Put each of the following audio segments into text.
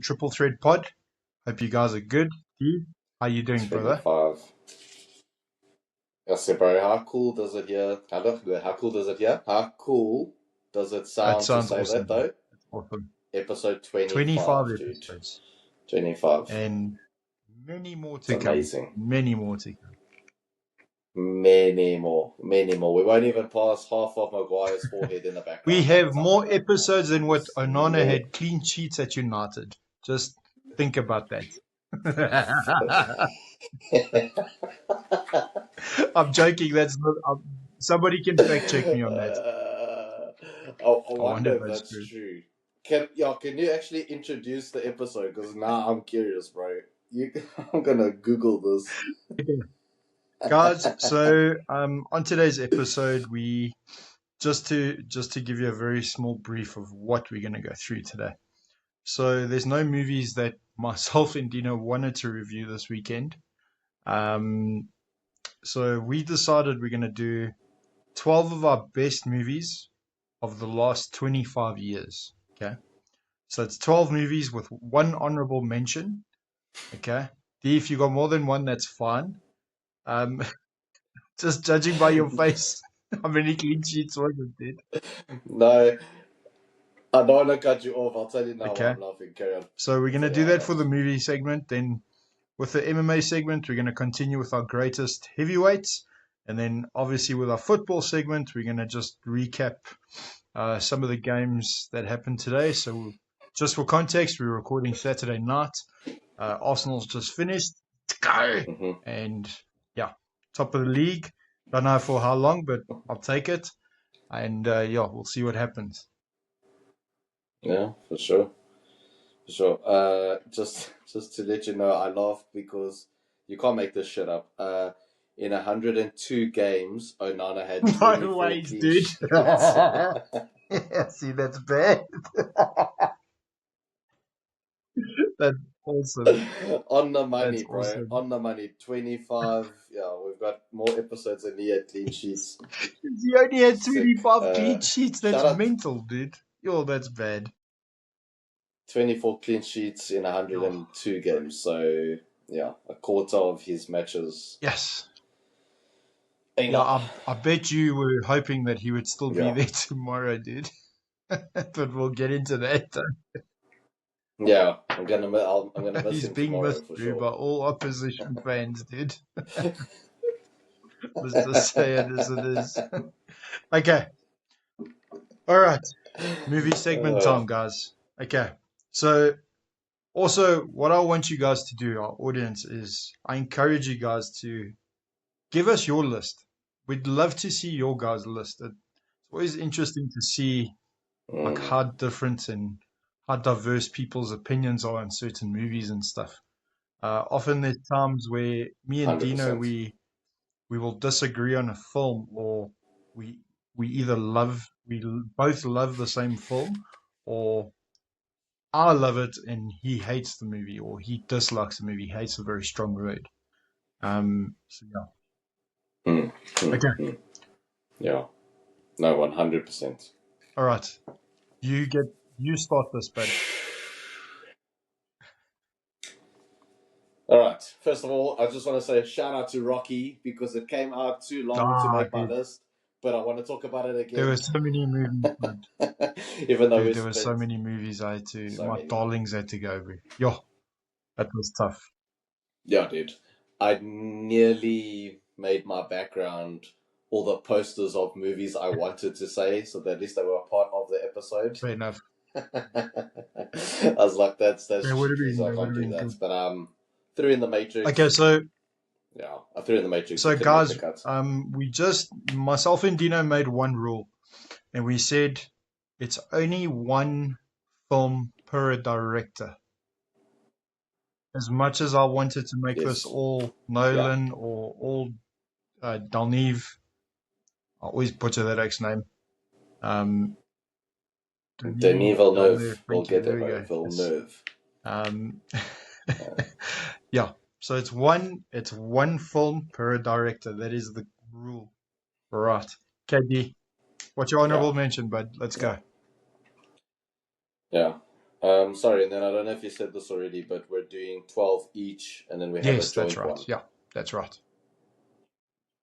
Triple Thread Pod. Hope you guys are good. Steve, how you doing, brother? 25. Yes, bro. How cool does it here? How cool does it here? How cool does it That sound to sounds say awesome. that though? That's awesome. Episode 25 25, dude. episodes. 25. And many more It's to come. amazing. Many more to come. Many more. We won't even pass half of Maguire's forehead in the background. We by the have time more we're done. episodes than what Just Onana more. had clean sheets at United. Just think about that. I'm joking. That's not. Somebody can fact check me on that. I wonder if that's true. Can you actually introduce the episode? Because now I'm curious, bro. I'm gonna Google this. Guys, so on today's episode, we just to give you a very small brief of what we're going to go through today. So there's no movies that myself and Dino wanted to review this weekend. So we decided we're going to do 12 of our best movies of the last 25 years. Okay. So it's 12 movies with one honorable mention. Okay. D, if you got more than one, that's fine. Just judging by your face, how many clean sheets was it, dude? No, I don't want to cut you off. I'll tell you now Okay. why I'm laughing. Carry on. So we're going to do that for the movie segment. Then with the MMA segment, we're going to continue with our greatest heavyweights. And then obviously with our football segment, we're going to just recap some of the games that happened today. So just for context, we're recording Saturday night. Arsenal's just finished. Mm-hmm. And yeah, top of the league. Don't know for how long, but I'll take it. And yeah, we'll see what happens. Yeah, for sure. For sure. Just to let you know, I laughed because you can't make this shit up. In 102 games, Onana had 24 No ways, clean dude. sheets. See, that's bad. That's awesome. On the money, That's bro. awesome. On the money. 25. Yeah, we've got more episodes than he had clean sheets. He only had Sick. 25 clean sheets. That's shout out- mental, dude. Yo, that's bad. 24 clean sheets in 102 games. So, yeah, a quarter of his matches. Yes. Ain't Yeah, up. I bet you were hoping that he would still be Yeah. there tomorrow, dude. But we'll get into that. Yeah, I'm gonna miss He's him being tomorrow missed for through sure. by all opposition fans, dude. Let's just say it as it is. Okay. All right. Movie segment time, guys. Okay. So, also, what I want you guys to do, our audience, is I encourage you guys to give us your list. We'd love to see your guys' list. It's always interesting to see like how different and how diverse people's opinions are on certain movies and stuff. Often there's times where me and 100%. Dino we will disagree on a film, or we either both love the same film, or I love it and he hates the movie, or he dislikes the movie, he hates a very strong word. So yeah. Okay. Yeah. No, 100%. All right. You start this, bud. All right. First of all, I just want to say a shout out to Rocky because it came out too long to make my list, but I want to talk about it again. There were so many movies, bud. Even though there were so many movies my darlings had to go over. Yo, that was tough. Yeah, dude. I nearly made my background all the posters of movies I wanted to say, so that at least they were a part of the episode. Fair enough. I was like, that's They would have been. I can't do that. Good. But threw in the Matrix. Okay, so yeah, I threw in the Matrix. So guys, myself and Dino made one rule, and we said it's only one film per director. As much as I wanted to make this all Nolan or all Denis, I always butcher that ex name. Denis Villeneuve. We'll get there, Villeneuve. Yeah. So it's one film per director. That is the rule. Right. KD, what's your honorable mention, bud? Let's go. Yeah. Sorry, and then I don't know if you said this already, but we're doing 12 each, and then we have a Yes, that's joint right. one. Yeah, that's right.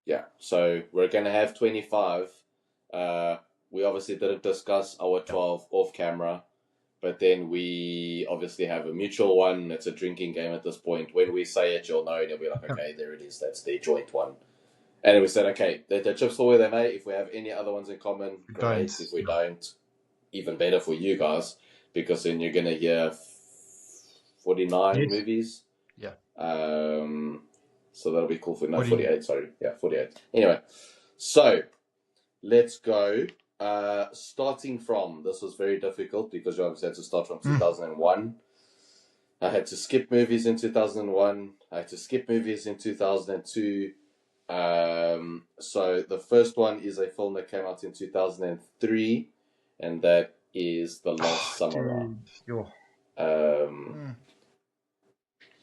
Yeah, so we're going to have 25. We obviously didn't discuss our 12 off camera, but then we obviously have a mutual one. It's a drinking game at this point. When we say it, you'll know, and you'll be like, okay, there it is. That's the joint one. And then we said, okay, let the chips fall where they may. If we have any other ones in common, great. If we don't, even better for you guys, because then you're going to hear 49 movies. Yeah. So that'll be cool for 48. Sorry, yeah, 48. Anyway, so let's go. Starting from, this was very difficult because you obviously had to start from 2001. I had to skip movies in 2001. I had to skip movies in 2002. So the first one is a film that came out in 2003, and that is The Last Samurai.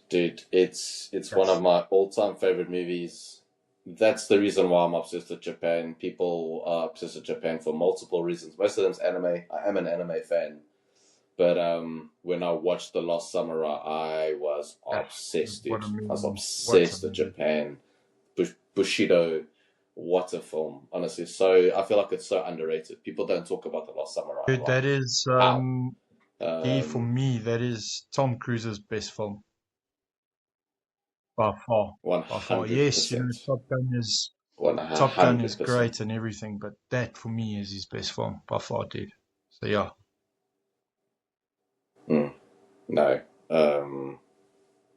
Dude, it's one of my all-time favorite movies. That's the reason why I'm obsessed with Japan. People are obsessed with Japan for multiple reasons. Most of them's anime. I am an anime fan. But when I watched The Last Samurai, I was obsessed, dude. I was obsessed with Japan. Bushido, what a film. Honestly, so I feel like it's so underrated. People don't talk about The Last Samurai. Dude, that is for me, that is Tom Cruise's best film. By far. 100%. By far. Yes, Top Gun is great and everything, but that for me is his best film. By far, dude. So yeah. No.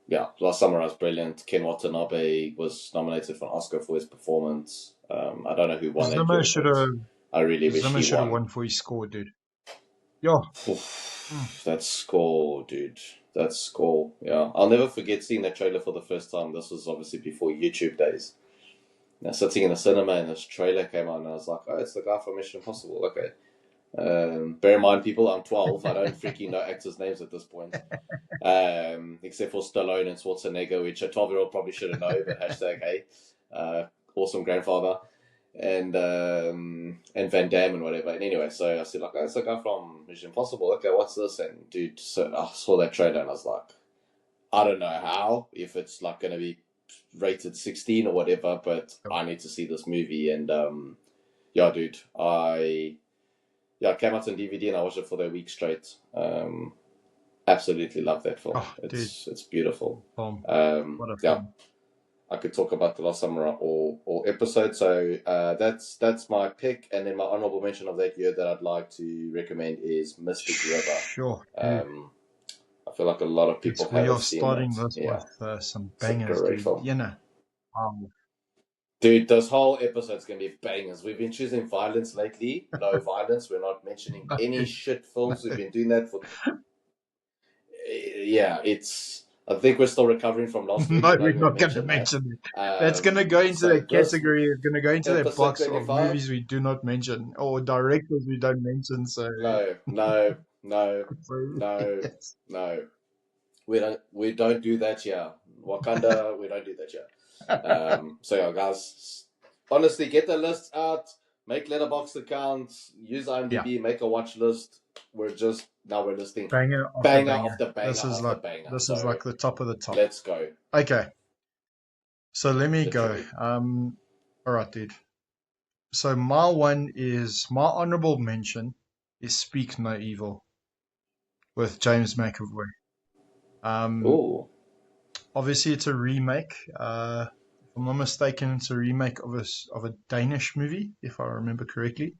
Yeah, Last Samurai is brilliant. Ken Watanabe was nominated for an Oscar for his performance. I don't know who won that year, I really wish he should have won. won for his score, dude. Yeah. That score, dude. That score. Yeah. I'll never forget seeing that trailer for the first time. This was obviously before YouTube days. Now, sitting in the cinema and this trailer came on, and I was like, oh, it's the guy from Mission Impossible. Okay. Bear in mind, people, I'm 12. I don't freaking know actors' names at this point. Except for Stallone and Schwarzenegger, which a 12-year-old probably should have known, but hashtag hey. Awesome grandfather. And Van Damme and whatever. And anyway, so I said, like, oh, it's a guy from Mission Impossible. Okay, what's this? And dude, so I saw that trailer and I was like, I don't know how, if it's like going to be rated 16 or whatever, but I need to see this movie. And yeah, dude, I came out on DVD and I watched it for a week straight. Absolutely love that film. It's beautiful. Yeah, I could talk about The Last Samurai all episode. So that's my pick, and then my honorable mention of that year that I'd like to recommend is Mystic River. Sure. I feel like a lot of people haven't seen that. We are starting this with some bangers, dude. Film. You know. Dude, this whole episode's going to be bangers. We've been choosing violence lately. No violence. We're not mentioning any shit films. We've been doing that for... Yeah, I think we're still recovering from last week. No, we're not going to mention it. That's going to go into that category. It's going to go into that box 25? Of movies we do not mention or directors we don't mention. So no. We don't do that here. Wakanda, we don't do that here. So yeah, guys, honestly, get the list out. Make letterbox accounts. Use IMDb. Make a watch list. We're listing banger after banger. This is like the top of the top. Let's go. Okay. So let me go. All right, dude. So my honorable mention is Speak No Evil with James McAvoy. Obviously it's a remake. If I'm not mistaken, it's a remake of a Danish movie, if I remember correctly.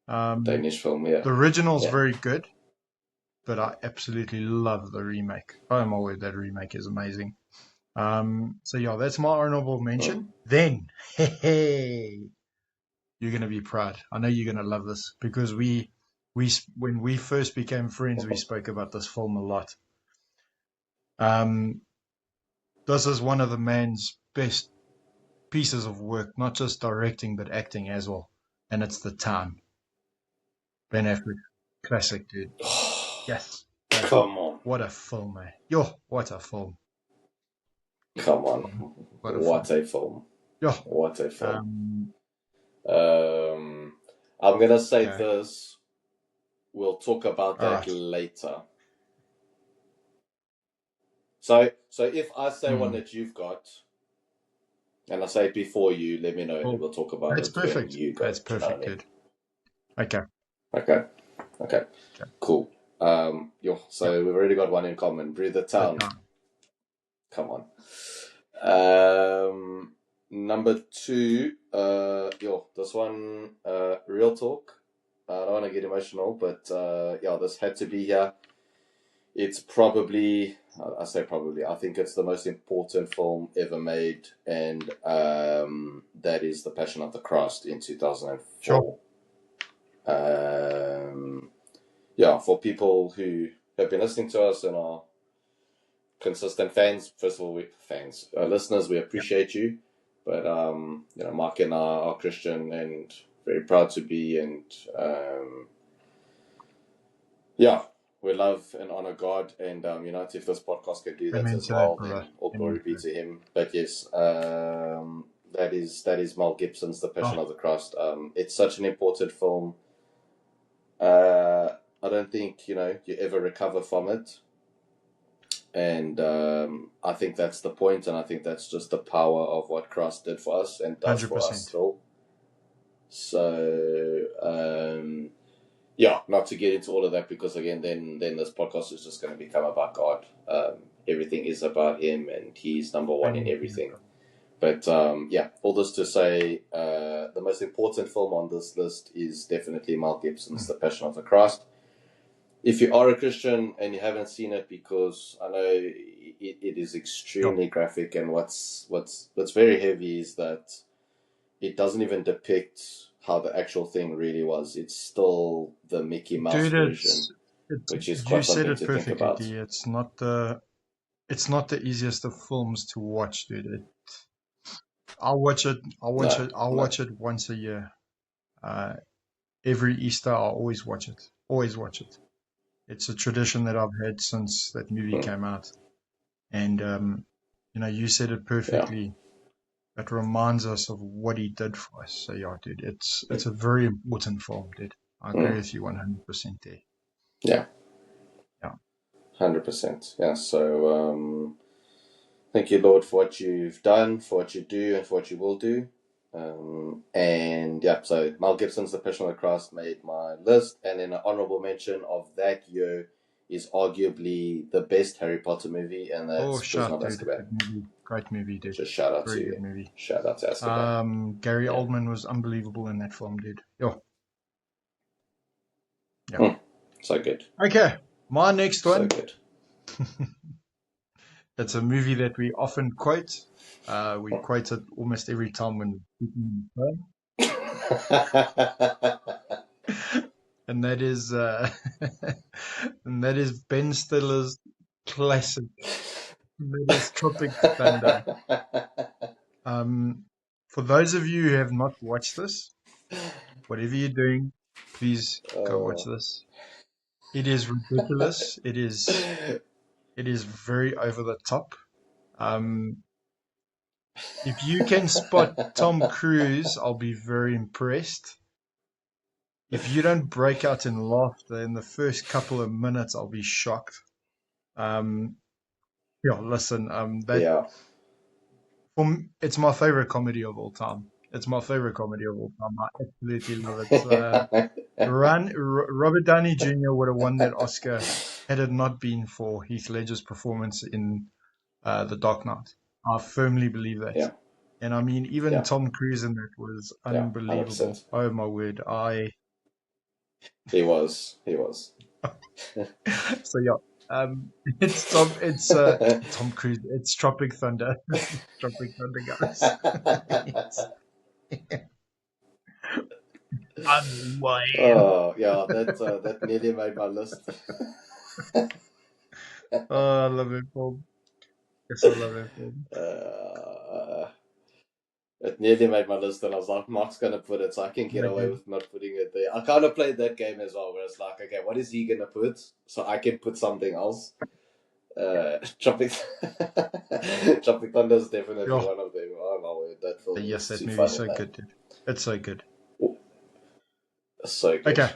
Danish film, yeah. The original's very good, but I absolutely love the remake. Oh my word, that remake is amazing. So yeah, that's my honorable mention. Then, you're gonna be proud. I know you're gonna love this because when we first became friends, we spoke about this film a lot. This is one of the man's best pieces of work, not just directing but acting as well, and it's The Town. Ben Affleck, classic, dude. Yes. Come on. What a film, man. Yo, what a film. Come on. What a film. Yo. What a film. I'm going to say this. We'll talk about that later. So if I say one Hmm. that you've got, and I say it before you, let me know, and then Well, we'll talk about that's it when perfect. you go. That's Do you know what I perfect, mean? dude. Okay. Okay. Okay. Cool. Yep. So we've already got one in common. Breathe the The town. town. Come on. Number two, this one, real talk. I don't want to get emotional, but this had to be here. It's probably, I say probably, I think it's the most important film ever made, and that is The Passion of the Christ in 2004. Sure. For people who have been listening to us and are consistent fans, first of all, listeners, we Yep. appreciate you. But Mark and I are Christian and very proud to be, and we love and honor God, and if this podcast can do that Amen as to that, well, brother. then all Amen glory to be that. to Him. But yes, that is Mel Gibson's The Passion Oh, of the Christ. It's such an important film. I don't think you ever recover from it, and I think that's the point, and I think that's just the power of what Christ did for us and does for us 100%. still. So not to get into all of that, because again, then this podcast is just going to become about God. Everything is about Him, and He's number one in Amen to that, everything. brother. But all this to say, the most important film on this list is definitely Mel Gibson's The Passion of the Christ. If you are a Christian and you haven't seen it, because I know it is Sure. extremely graphic, and what's very heavy is that it doesn't even depict how the actual thing really was. It's still the Mickey Mouse Dude, version, which is you quite said something it to think perfectly, about. D. It's not the easiest of films to watch, dude. I'll watch it. No, I'll no. watch it once a year. Uh, every Easter, I'll always watch it. Always watch it. It's a tradition that I've had since that movie Hmm. came out. And you said it Yeah. perfectly. It reminds us of what he did for us. So yeah, dude, it's a very important film, dude. I agree Hmm. with you 100% there. Yeah. Yeah. 100%. Yeah. So thank you, Lord, for what you've done, for what you do, and for what you will do. So Mel Gibson's The Passion of the Christ made my list, and then an honorable mention of that year is arguably the best Harry Potter movie, and Oh, that's Prisoner shot, of dude. Azkaban. Good movie. Great movie, dude. Just shout out to Very good you. movie. Shout out to Azkaban. Gary Yeah. Oldman was unbelievable in that film, dude. Yo, yeah. So good. Okay, my next So one. good. It's a movie that we often quote. We quote it almost every time when speaking on the phone. And that is Ben Stiller's classic. That is Tropic Thunder. Um, for those of you who have not watched this, whatever you're doing, please go watch this. It is ridiculous. It is very over the top. Um, if you can spot Tom Cruise, I'll be very impressed. If you don't break out in laughter in the first couple of minutes, I'll be shocked. Um, listen, Yeah. it's my favorite comedy of all time. It's my favorite comedy of all time. I absolutely love it. Robert Downey Jr. would have won that Oscar had it not been for Heath Ledger's performance in The Dark Knight. I firmly believe that. Yeah. And I mean, even Yeah. Tom Cruise in that was Yeah. unbelievable. 100%. Oh my word! He was. So yeah, it's Tom Cruise. It's Tropic Thunder. Tropic Thunder, guys. It's unwild. Oh yeah, that nearly made my list. Oh, I love that film. Yes, I love that film. uh, it nearly made my list, and I was like, Mark's gonna put it, so I can get Yeah, away dude. with not putting it there. I kind of played that game as well, where it's like, okay, what is he gonna put, so I can put something else. Tropic Tropic Thunder is definitely Yeah. one of them. Oh my word, that film Yes, is that too movie's funny, so man. good, dude. It's so good. So good, Okay.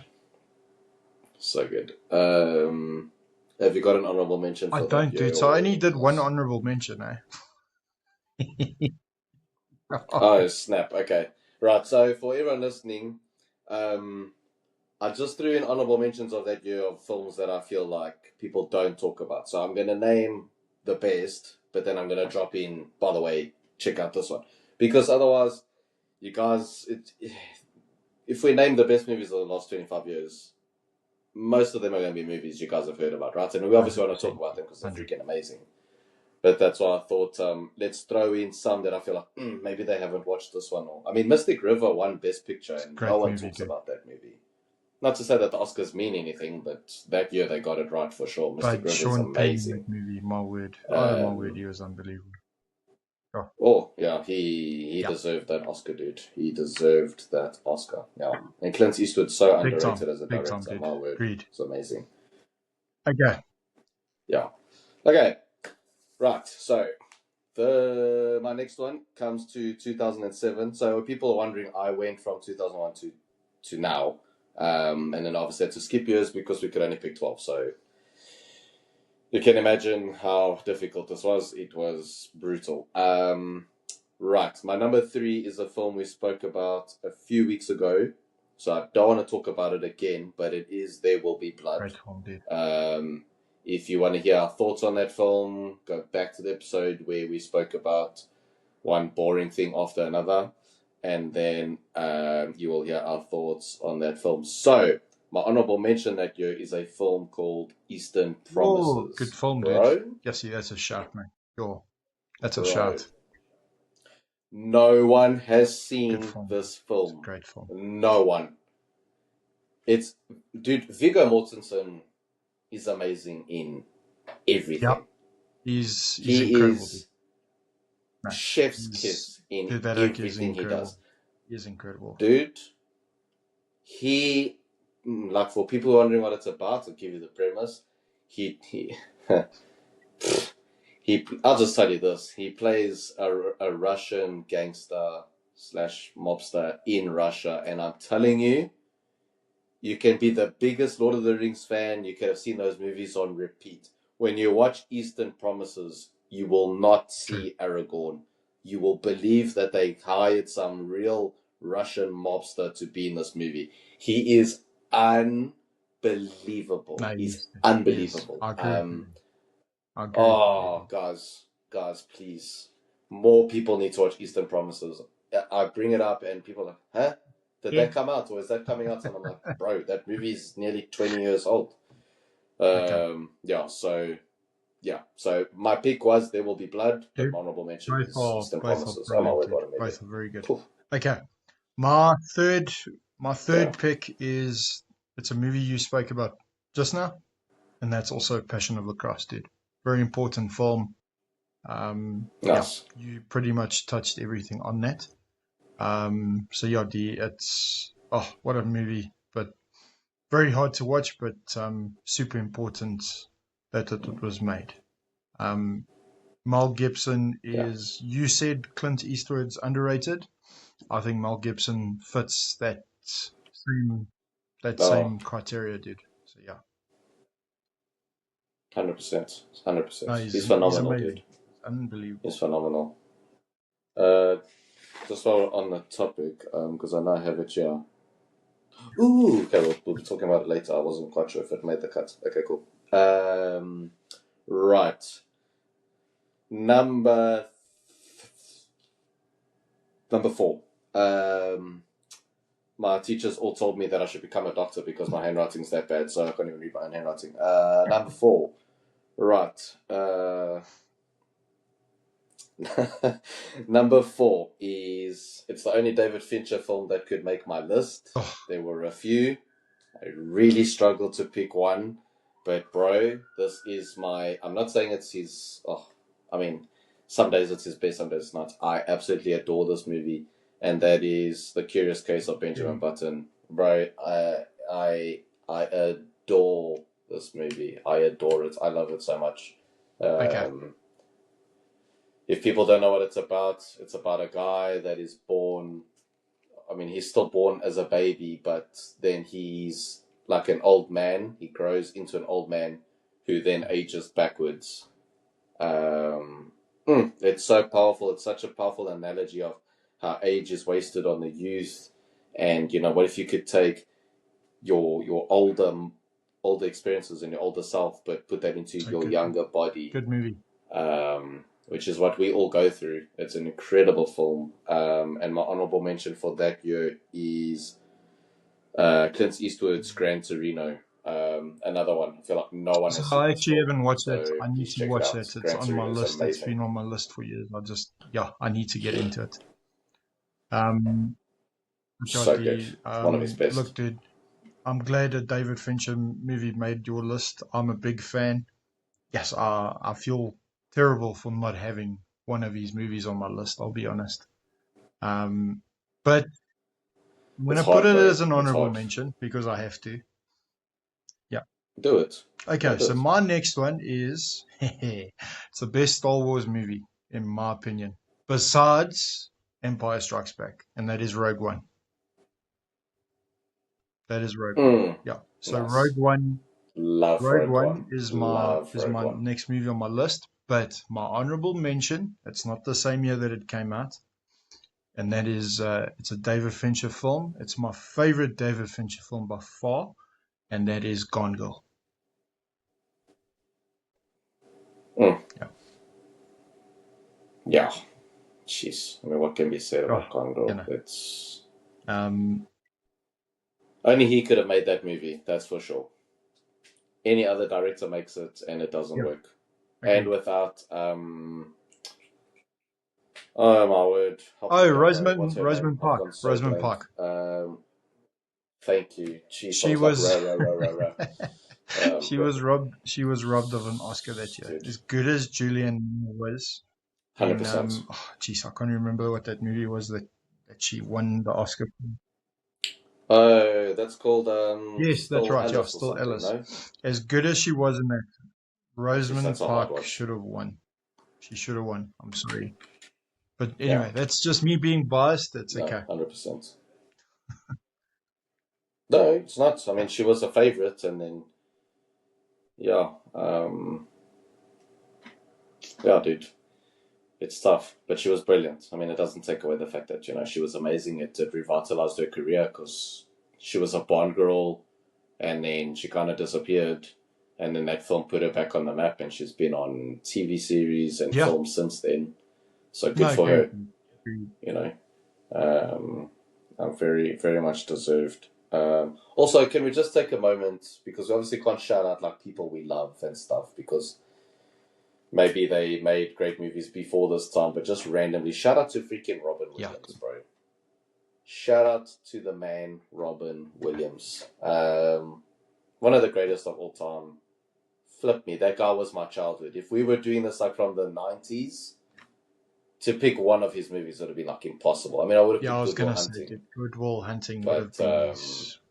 so good. Have you got an honorable mention I for that don't, year dude. So I or only did anything one else? honorable mention, eh? Oh, snap. Okay. Right. So for everyone listening, I just threw in honorable mentions of that year of films that I feel like people don't talk about. So I'm going to name the best, but then I'm going to drop in, by the way, check out this one. Because otherwise, you guys, if we name the best movies of the last 25 years, most of them are going to be movies you guys have heard about, right? And we obviously want to talk 100%. about them because they're 100. freaking amazing. But that's why I thought, let's throw in some that I feel like maybe they haven't watched this one. Or I mean, Mystic River won Best Picture, It's a and no great one movie, talks dude. about that movie. Not to say that the Oscars mean anything, but that year they got it right for sure. Mystic But River is Sean Penn in amazing. that movie, my word. Oh, my word, he was unbelievable. Oh yeah, he Yeah, deserved that Oscar, dude. He deserved that Oscar. Yeah, and Clint Eastwood's so big time. underrated as a Big time, director. dude. My word, Agreed. it's amazing. Okay. Yeah. Okay. Right. So my next one comes to 2007. So people are wondering, I went from 2001 to now, and then obviously had to skip years because we could only pick 12. So you can imagine how difficult this was. It was brutal. Right. My number 3 is a film we spoke about a few weeks ago. So I don't want to talk about it again, but it is There Will Be Blood. Great film, dude. If you want to hear our thoughts on that film, go back to the episode where we spoke about one boring thing after another, and then you will hear our thoughts on that film. So, my honorable mention that year is a film called Eastern Promises. Oh, good film, dude. Bro, Yes, that's a shout, man. Sure. That's a bro. shout. No one has Good seen film. this It's a film. great film. No one. It's, dude, Viggo Mortensen is amazing in everything. Yeah. He's He incredible, dude. is No, chef's kiss in dude, that actor is everything he incredible. does. He is incredible. Dude, like for people wondering what it's about, I'll give you the premise. He I'll just tell you this. He plays a Russian gangster / mobster in Russia, and I'm telling you, you can be the biggest Lord of the Rings fan. You could have seen those movies on repeat. When you watch Eastern Promises, you will not see Aragorn. You will believe that they hired some real Russian mobster to be in this movie. He is unbelievable. No, He's yes, unbelievable. I agree with you. I agree Oh, guys, please. More people need to watch Eastern Promises. I bring it up and people are like, huh? Did that come out or is that coming out? And I'm like, bro, that movie is nearly 20 years old. Okay. So my pick was There Will Be Blood, but Dude, my honorable mention is Eastern both are Promises. Oh my brilliant, word, dude. what a movie. Both are very good. Poof. Okay. My third Yeah. pick is, it's a movie you spoke about just now, and that's also Passion of the Christ, dude. Very important film. Nice. You pretty much touched everything on that. So yeah, it's what a movie, but very hard to watch, but super important that it was made. Mel Gibson Yeah. you said Clint Eastwood's underrated. I think Mel Gibson fits that Oh, same criteria, dude. So yeah, 100%. no, 100%. He's he's phenomenal, dude. amazing, unbelievable. He's phenomenal. Just while on the topic, because I know I have it here. Ooh, okay, we'll be talking about it later. I wasn't quite sure if it made the cut. Okay, cool. Right. Number 4. My teachers all told me that I should become a doctor because my handwriting's that bad, so I can't even read my own handwriting. Number 4. Right. Number 4 is, it's the only David Fincher film that could make my list. Oh, There were a few. I really struggled to pick one, but bro, this is I'm not saying it's his, some days it's his best, some days it's not. I absolutely adore this movie, and that is The Curious Case of Benjamin Button. Bro, I adore this movie. I adore it. I love it so much. okay. If people don't know what it's about a guy that is born. I mean, he's still born as a baby, but then he's like an old man. He grows into an old man who then ages backwards. It's so powerful. It's such a powerful analogy of how age is wasted on the youth. And, what if you could take your older experiences and your older self, but put that into your younger body. Good movie. Which is what we all go through. It's an incredible film. And my honorable mention for that year is Clint Eastwood's Gran Torino. Another one. I feel like no one has seen I this actually film, haven't watched so that. I need please to check it watch out. that. It's Gran on my Torino is list. It's amazing. been on my list for years. I need to get into it. So good. One of his best. Look, dude, I'm glad a David Fincher movie made your list. I'm a big fan. Yes, I feel terrible for not having one of his movies on my list, I'll be honest. But I'm going to put it as an honorable mention because I have to. Yeah. Do it. Okay, so my next one is it's the best Star Wars movie, in my opinion, besides Empire Strikes Back, and that is Rogue One. That is Rogue One. Yeah. So nice. Rogue One. Love Rogue One One is my next movie on my list, but my honorable mention, it's not the same year that it came out, and that is it's a David Fincher film. It's my favorite David Fincher film by far, and that is Gone Girl. Yeah. Jeez. I mean, what can be said about Gone Girl? It's only he could have made that movie, that's for sure. Any other director makes it and it doesn't work. Okay. And without oh my word. Rosamund Pike. Rosamund Pike. Thank you. Jeez, she was robbed of an Oscar that year. As good as Julianne was. 100%. Jeez, I can't remember what that movie was that she won the Oscar for. Oh, that's called yes, that's right. Yeah, Still Alice. No? As good as she was in that, Rosamund Pike should have won. She should have won. I'm sorry, but anyway, that's just me being biased. That's okay. 100%. No, it's not. I mean, she was a favorite, and then yeah, dude. It's tough, but she was brilliant. I mean, it doesn't take away the fact that, she was amazing. It revitalized her career because she was a Bond girl and then she kind of disappeared. And then that film put her back on the map and she's been on TV series and films since then. So good for her. Very, very much deserved. Also, can we just take a moment, because we obviously can't shout out like people we love and stuff, because maybe they made great movies before this time, but just randomly, shout out to freaking Robin Williams, bro. Shout out to the man, Robin Williams. One of the greatest of all time. Flip me, that guy was my childhood. If we were doing this like from the 90s, to pick one of his movies would have been like impossible. I mean, I would have picked Good Will Hunting. Good Will Hunting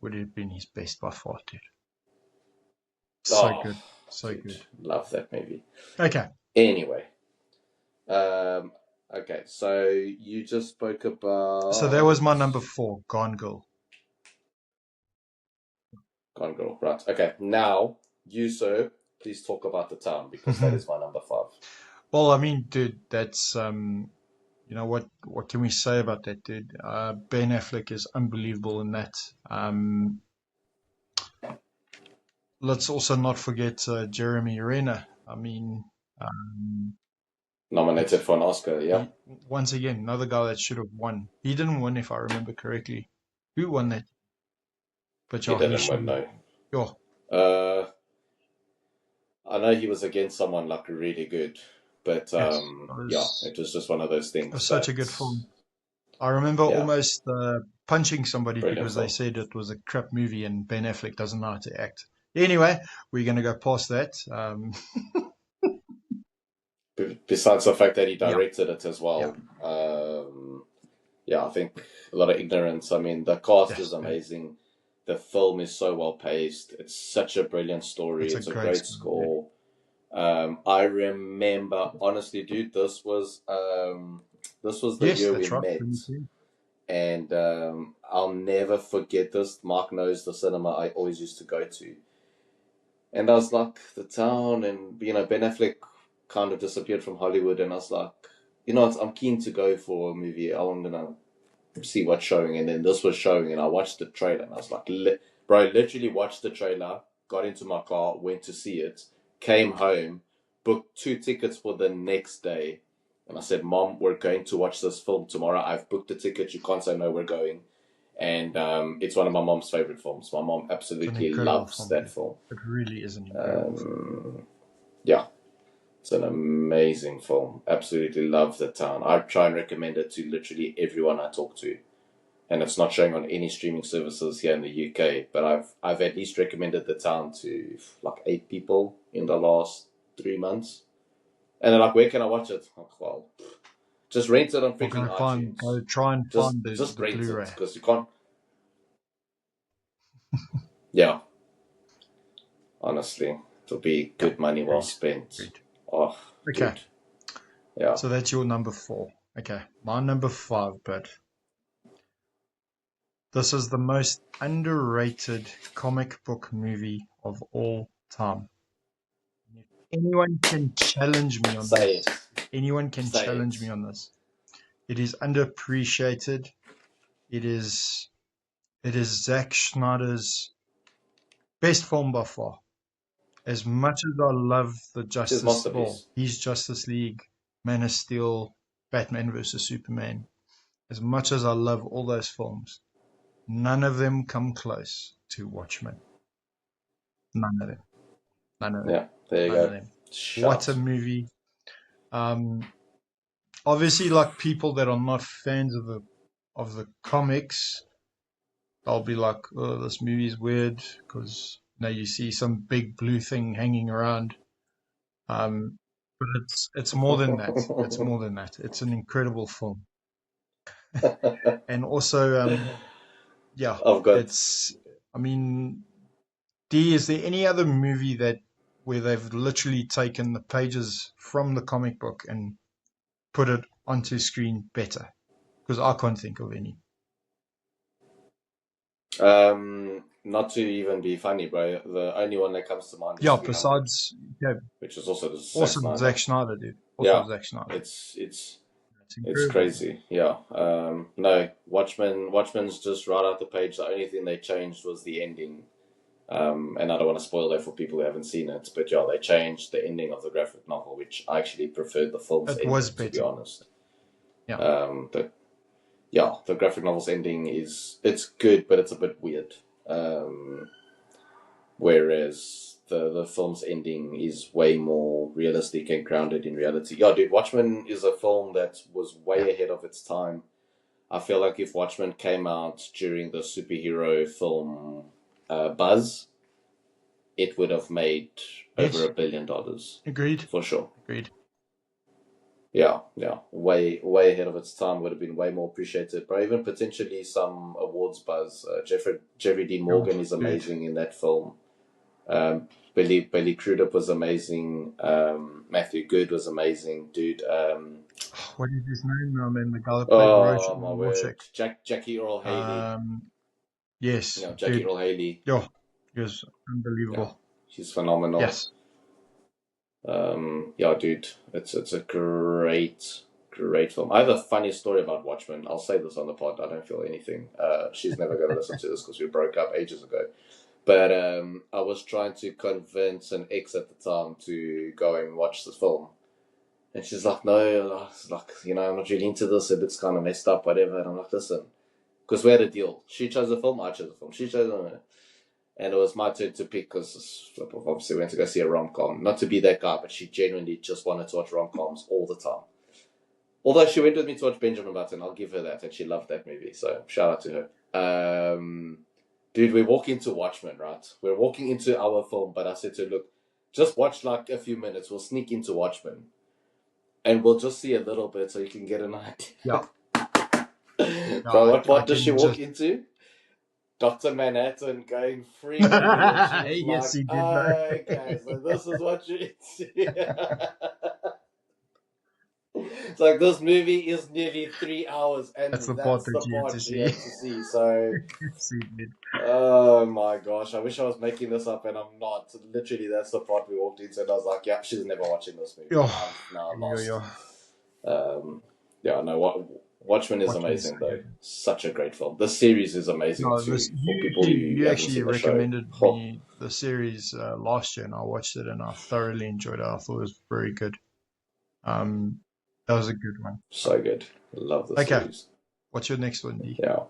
would have been his best by far, dude. So good. So dude, good. Love that movie. Okay. Anyway. Okay, so you just spoke about... So that was my number 4, Gone Girl. Gone Girl, right. Okay, now, you, sir, please talk about The Town, because that is my number 5. Well, I mean, dude, that's... what can we say about that, dude? Ben Affleck is unbelievable in that. Let's also not forget Jeremy Renner. I mean... nominated for an Oscar, yeah. Once again, another guy that should have won. He didn't win, if I remember correctly. Who won that? But he didn't win, no. I know he was against someone like really good, but it was just one of those things. It was such a good film. I remember almost punching somebody because they said it was a crap movie and Ben Affleck doesn't know how to act. Anyway, we're going to go past that. Besides the fact that he directed it as well. I think a lot of ignorance. I mean, the cast is amazing. The film is so well paced. It's such a brilliant story. It's a great score. I remember, honestly, dude, this was the year we met. And I'll never forget this. Mark knows the cinema I always used to go to. And I was like, the town, and Ben Affleck kind of disappeared from Hollywood, and I was like, what, I'm keen to go for a movie. I want to see what's showing, and then this was showing, and I watched the trailer, and I was like, bro, literally watched the trailer, got into my car, went to see it, came home, booked 2 tickets for the next day, and I said, Mom, we're going to watch this film tomorrow. I've booked the ticket. You can't say no. We're going. And it's one of my mom's favorite films. My mom It's an absolutely incredible loves film, that dude. film. It really is an incredible film. Yeah, it's an amazing film. Absolutely love The Town. I try and recommend it to literally everyone I talk to. And it's not showing on any streaming services here in the UK, but I've at least recommended The Town to like 8 people in the last 3 months. And they're like, where can I watch it? Like, well, just rent it on Or freaking iTunes. go try and find Just the rent it Blu-ray. because you can't. Yeah, honestly, it'll be good money well spent. Agreed. Oh, Okay. dude. Yeah. So that's your number 4. Okay. My number 5, but this is the most underrated comic book movie of all time. If anyone can challenge me on Say this, it. anyone can Say challenge it. me on this. It is underappreciated. It is Zack Snyder's best film by far. As much as I love It's his masterpiece. his Justice League, Man of Steel, Batman vs Superman, as much as I love all those films, none of them come close to Watchmen. None of them. None of them. Yeah, there you None of go. them. What a Shut. movie. Um, Obviously, like people that are not fans of the comics, they'll be like, "Oh, this movie is weird," because you see some big blue thing hanging around. But it's more than that. It's more than that. It's an incredible film, and also, yeah, I've got. it's. I mean, D, is there any other movie that where they've literally taken the pages from the comic book and put it onto screen better? Because I can't think of any. Not to even be funny, bro. The only one that comes to mind is Yeah, 300, besides, yeah, which is also the Zack also Snyder. Zack Snyder, dude. Also Yeah, Zack Snyder. It's it's incredible. crazy. Yeah. No, Watchmen's just right out the page. The only thing they changed was the ending. And I don't want to spoil that for people who haven't seen it, but yeah, they changed the ending of the graphic novel, which I actually preferred the film's It was ending, to be better. honest. Yeah. The graphic novel's ending it's good, but it's a bit weird. Whereas the film's ending is way more realistic and grounded in reality. Yeah, dude, Watchmen is a film that was way ahead of its time. I feel like if Watchmen came out during the superhero film buzz, it would have made over Yes. $1 billion Agreed. for sure. Agreed. Yeah, way ahead of its time. Would have been way more appreciated, but even potentially some awards buzz. Jeffrey Dean Oh, Morgan is dude. amazing in that film. Billy Crudup was amazing. Matthew Good was amazing, dude. What is his name? Man, the guy that played Oh my Rorschach. word, Jackie Earl Haley. Yes, Jackie dude. Earl Haley. Yeah, he was Yeah, unbelievable. she's phenomenal. Yes. Yeah, dude, it's a great film. I have a funny story about Watchmen. I'll say this on the pod. I don't feel anything. She's never going to listen to this because we broke up ages ago. But I was trying to convince an ex at the time to go and watch the film, and she's like, "No, it's like I'm not really into this. It's kind of messed up, whatever." And I'm like, "Listen," because we had a deal. She chose the film, I chose the film. She chose it. And it was my turn to pick because obviously we went to go see a rom-com. Not to be that guy, but she genuinely just wanted to watch rom-coms all the time. Although she went with me to watch Benjamin Button, I'll give her that, and she loved that movie. So shout out to her. Dude, we walk into Watchmen, right? We're walking into our film, but I said to her, look, just watch like a few minutes. We'll sneak into Watchmen, and we'll just see a little bit so you can get an idea. Yeah. Bro, what part does she walk into? Dr. Manhattan going free. Yes, he did. Okay, so this is what you see. It's like this movie is nearly 3 hours, and That's the part that's that the you had to part you see. had to see. So, See, dude. oh my gosh, I wish I was making this up, and I'm not. Literally, that's the part we walked into, and I was like, "Yeah, she's never watching this movie." Yo, I've now lost. yo. Yeah, no. Watchmen is Watchmen's amazing, though. good. Such a great film. The series is amazing No, too. this For people who you haven't actually seen the show, recommended me the series last year, and I watched it, and I thoroughly enjoyed it. I thought it was very good. That was a good one. so good. Love the Okay, series. what's your next one, D? Yeah.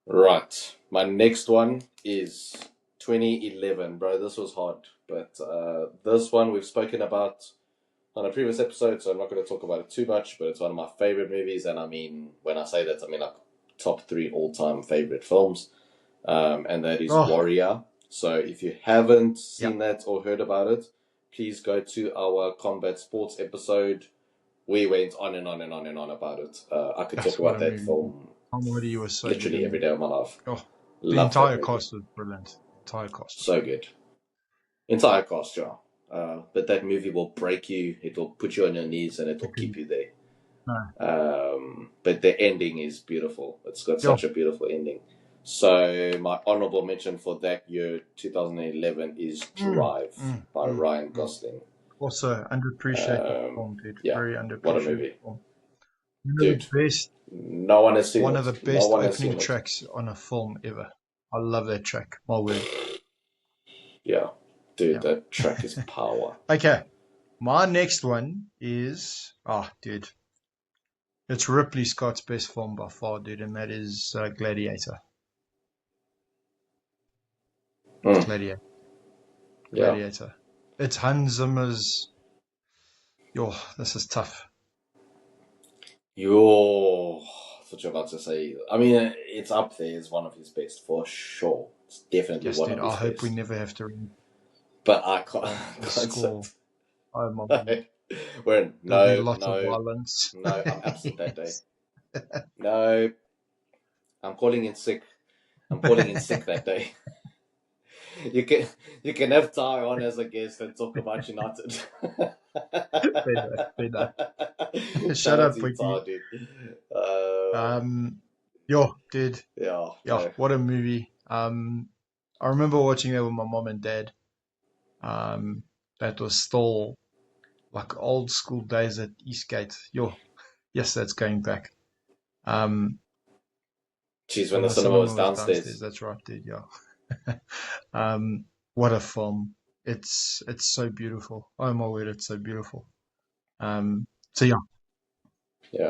Right. My next one is 2011, bro. This was hard, but this one we've spoken about on a previous episode, so I'm not going to talk about it too much. But it's one of my favorite movies, and I mean, when I say that, I mean like top 3 all-time favorite films, and that is Warrior. So if you haven't seen that or heard about it, please go to our combat sports episode. We went on and on and on and on about it. I could talk about that film Comedy was so literally good every day of my life. The entire cast was brilliant. Entire cast. So good. Entire cast, yeah. But that movie will break you. It will put you on your knees and it will keep you there. No. But the ending is beautiful. It's got such a beautiful ending. So my honorable mention for that year, 2011, is Drive by Ryan Gosling. Also underappreciated film, dude. Yeah, very underappreciated. What a movie, film. dude. No one has seen one it. of the best opening tracks on a film ever. I love that track. My word. Yeah, dude, that track is power. Okay, my next one is dude. It's Ripley Scott's best film by far, dude, and that is Gladiator. Gladiator. It's Hans Zimmer's. This is tough. I thought you were about to say. I mean, it's up there. It's one of his best for sure. It's definitely one of his best. I hope we never have to read. But I can't. The score. Oh my God. There'll be lots of violence. No, I'm absent that day. No, I'm calling in sick. That day. You can have Ty on as a guest and talk about United. Better. Shut up, Wiki. Dude. Dude. Yeah. What a movie. I remember watching that with my mom and dad. That was still like old school days at Eastgate. Yes, that's going back. When the cinema was downstairs. That's right, dude. Yeah. What a film. It's so beautiful. Oh my word, it's so beautiful. Yeah.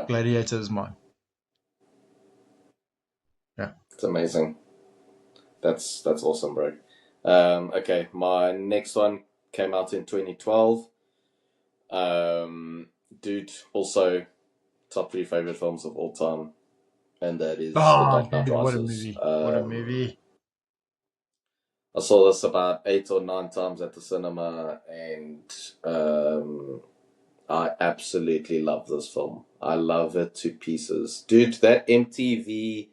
Gladiator is mine. Yeah. It's amazing. That's awesome, bro. Okay, my next one came out in 2012. Dude, also top 3 favorite films of all time, and that is The Dark Knight Rises. What a movie. I saw this about 8 or 9 times at the cinema, and I absolutely love this film. I love it to pieces. Dude, that MTV,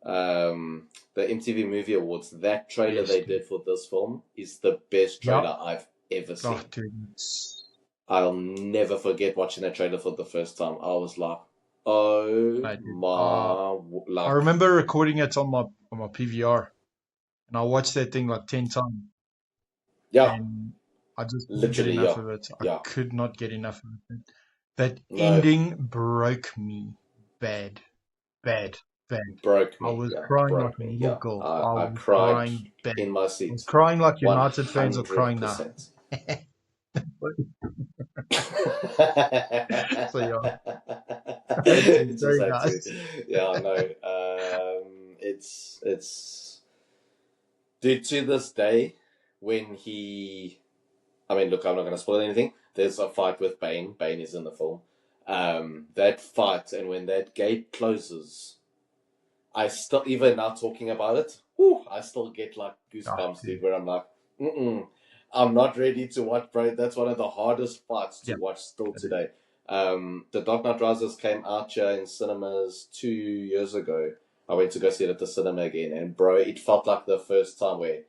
the MTV Movie Awards, that trailer they did for this film is the best trailer I've ever seen. I'll never forget watching that trailer for the first time. I was like, I remember recording it on my PVR, and I watched that thing like 10 times. Yeah. And I just couldn't get enough of it. I could not get enough of it. That ending broke me bad. Broke me. I was crying like a little girl. I cried in my seat. I was crying like United fans are crying now. It's dude, to this day, when look, I'm not going to spoil anything. There's a fight with Bane. Bane is in the film. That fight, and when that gate closes, I still, even now talking about it, I still get like goosebumps, dude, where I'm like, I'm not ready to watch, bro. That's one of the hardest fights to watch still today. The Dark Knight Rises came out here in cinemas 2 years ago. I went to go see it at the cinema again, and bro, it felt like the first time where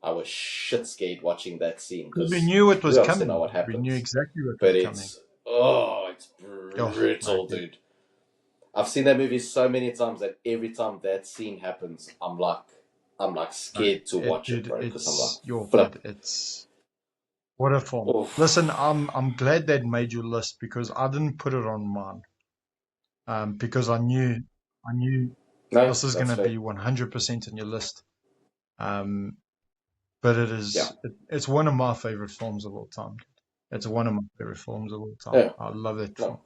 I was shit scared watching that scene. We knew it was coming. Know what happens. We knew exactly what was coming. Oh, it's Oh, brutal, no, dude. dude. I've seen that movie so many times that every time that scene happens, I'm like No, scared to watch it, dude, bro, because I'm like, it's your flip. bad. It's what a film. Listen, Oof. I'm glad that made your list because I didn't put it on mine. Because I knew No, this is that's gonna fair. be 100% on your list. Um, but Yeah, it's one of my favorite films of all time. It's one of my favorite films of all time. yeah, I love that film.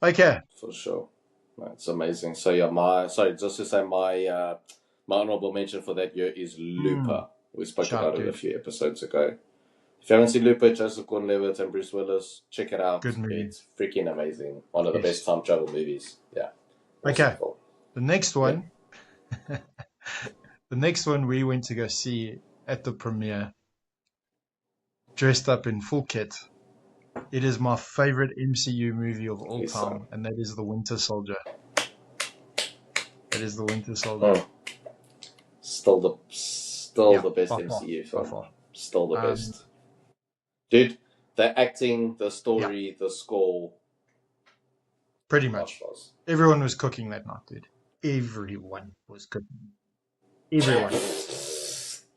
no, Okay. for sure. No, it's amazing. So yeah, just to say my honorable mention for that year is Mm, Looper. We spoke shout, about it a dude. few episodes ago. If you haven't seen Looper, Joseph Gordon-Levitt and Bruce Willis, check it out. Good movie. It's freaking amazing. One of the best Yes. time travel movies. Yeah, awesome Okay. film. The next Yeah, one, the next one we went to go see at the premiere, dressed up in full kit. It is my favorite MCU movie of all he's time, and that is The Winter Soldier. That is The Winter Soldier. mm, still Yeah, the best by far, MCU by film. far. Still the Um, best, dude. The acting, the yeah, story, the score, pretty rock much. stars. Everyone was cooking that night, dude. Everyone was cooking. Everyone.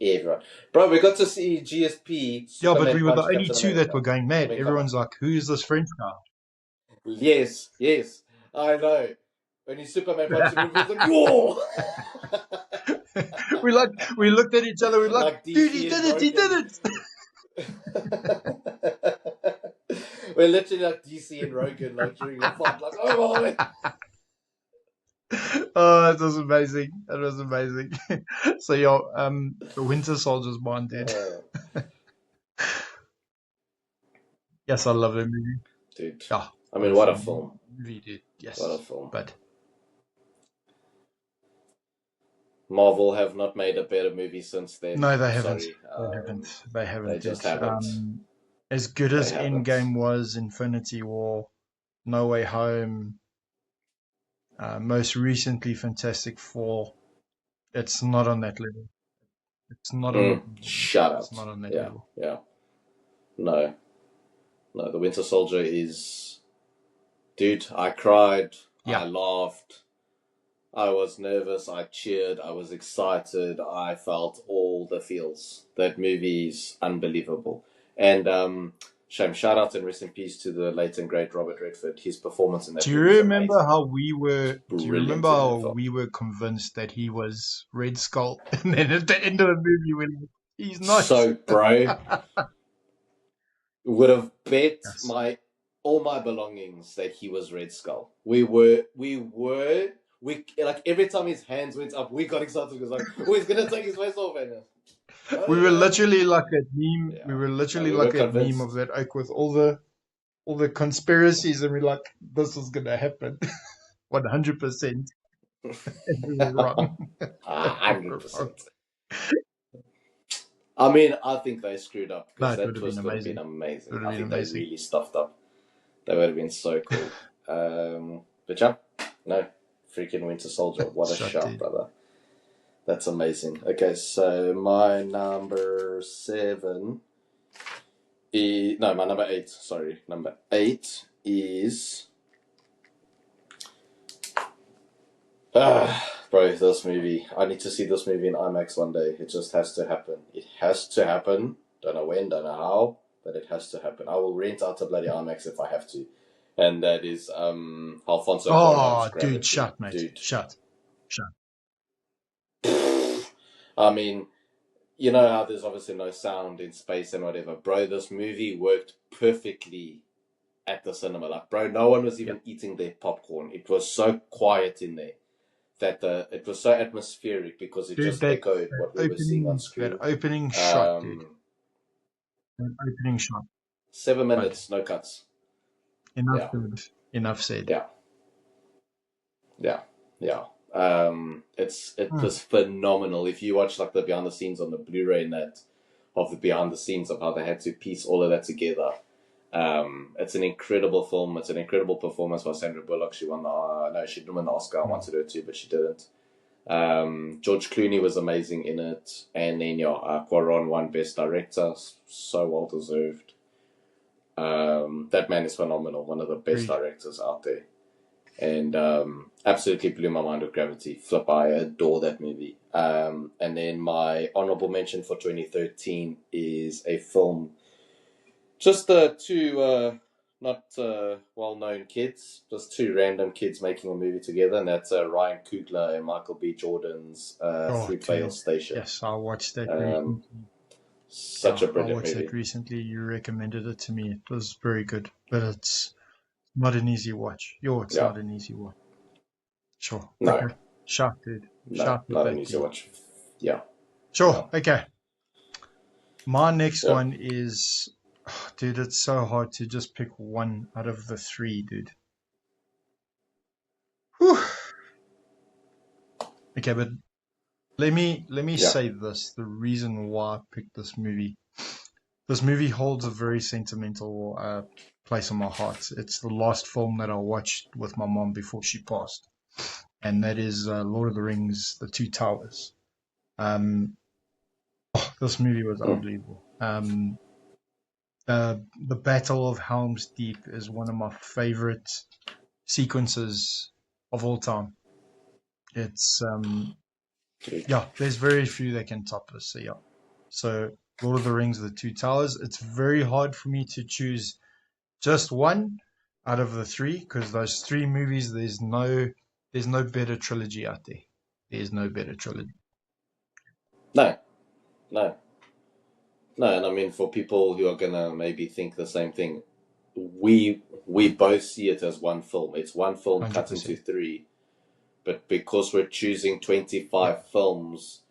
Everyone. Bro, we got to see GSP, Yeah, but Superman we were the punch only Captain two that were America. going I mad. mean, come on. Everyone's like, "Who is this French Yes, yes, I know. When he Superman punched him, guy?" everyone's like, whoa! We looked at each other. We're like, Like "Dude, he DC and did it! He did Rogan. it!" We're literally like DC and Rogan, like during a fight, like, oh my. Oh, it was amazing. It was amazing. So, yo, the Winter Soldier's mine, dude. Yes, I love that movie. Dude, Yeah, I what mean, a what a phenomenal film. movie, dude. What a Yes, film. but Marvel have not made a better movie since then. no, they I'm haven't. sorry. They haven't. They They haven't, dude. just haven't. As good They as haven't. Endgame was, Infinity War, No Way Home, most recently Fantastic Four, it's not on that level. It's not on that level. Shut It's up. not on that Yeah, level. yeah. No, no. The Winter Soldier is, dude. I cried. I Yeah. laughed. I was nervous. I cheered. I was excited. I felt all the feels. That movie's unbelievable. And shout out and rest in peace to the late and great Robert Redford. His performance in Do that you movie is remember amazing. how we were? Do you remember Brilliant in that how film. we were convinced that he was Red Skull, and then at the end of the movie, we're like, he's not. So, bro, would have bet Yes. all my belongings that he was Red Skull. We like every time his hands went up, we got excited because like, oh, he's gonna take his face off, and We were oh, literally like that meme. yeah, We were no, literally we were like that meme of convinced. that oak with all the conspiracies, and we're like, this is gonna happen, 100%. And we were wrong. We were wrong. 100%. I mean, I think they screwed up No, because it would that have been twist would have been amazing. It amazing. would have I been think they amazing. really stuffed up. That would have been so cool. But yeah, no, freaking Winter Soldier. What a Shut, shot, dude. brother. That's amazing. Okay, so my number 7 is... No, my number 8. Sorry. Number 8 is... Bro, this movie. I need to see this movie in IMAX one day. It just has to happen. It has to happen. Don't know when, don't know how, but it has to happen. I will rent out a bloody IMAX if I have to. And that is Alfonso Cuarón's Oh, dude, Gravity. shut, mate. Dude. Shut. Shut. I mean, you know how there's obviously no sound in space and whatever. Bro, this movie worked perfectly at the cinema. Like, bro, no one was even eating their popcorn. It was so quiet in there that it was so atmospheric because it Dude, just echoed what we were seeing on that screen. opening shot, dude. That opening shot. 7 But minutes, no cuts. enough Yeah, said. Enough said. yeah, yeah, yeah. It Hmm. was phenomenal. If you watch like the behind the scenes on the Blu-ray and that of the behind the scenes of how they had to piece all of that together, it's an incredible film. It's an incredible performance by Sandra Bullock. She won she didn't win the Oscar. I wanted her to, but she didn't. George Clooney was amazing in it, and then Cuarón won Best Director, so well deserved. That man is phenomenal. One of the best Agreed. directors out there. And absolutely blew my mind with Gravity. Flip, I adore that movie. And then my honorable mention for 2013 is a film, just two not well-known kids, just two random kids making a movie together, and that's Ryan Coogler and Michael B. Jordan's Oh, Fruitvale dude. Station. Yes, I watched that Um, recently. such Yeah, a I brilliant watched movie. that recently. You recommended it to me. It was very good, but it's not an easy watch. It's Yeah, not an easy watch. Sure. no, Okay. Sharp, dude. no, Sharp with not an that easy beat. watch. Yeah, Sure. yeah, Okay. My next yeah. one is, dude, it's so hard to just pick one out of the three, dude. Whew. Okay, but let me Yeah. say this: the reason why I picked this movie. This movie holds a very sentimental place in my heart. It's the last film that I watched with my mom before she passed, and that is Lord of the Rings: The Two Towers. Um, this movie was Mm. unbelievable. The Battle of Helm's Deep is one of my favorite sequences of all time. It's yeah, there's very few that can top this. So yeah, so Lord of the Rings: The Two Towers. It's very hard for me to choose just one out of the three because those three movies, there's no better trilogy out there. There's no better trilogy. No, no, no. And I mean, for people who are gonna maybe think the same thing, we both see it as one film. It's one film Hundred cut into percent. three, but because we're choosing Yeah, 25 films,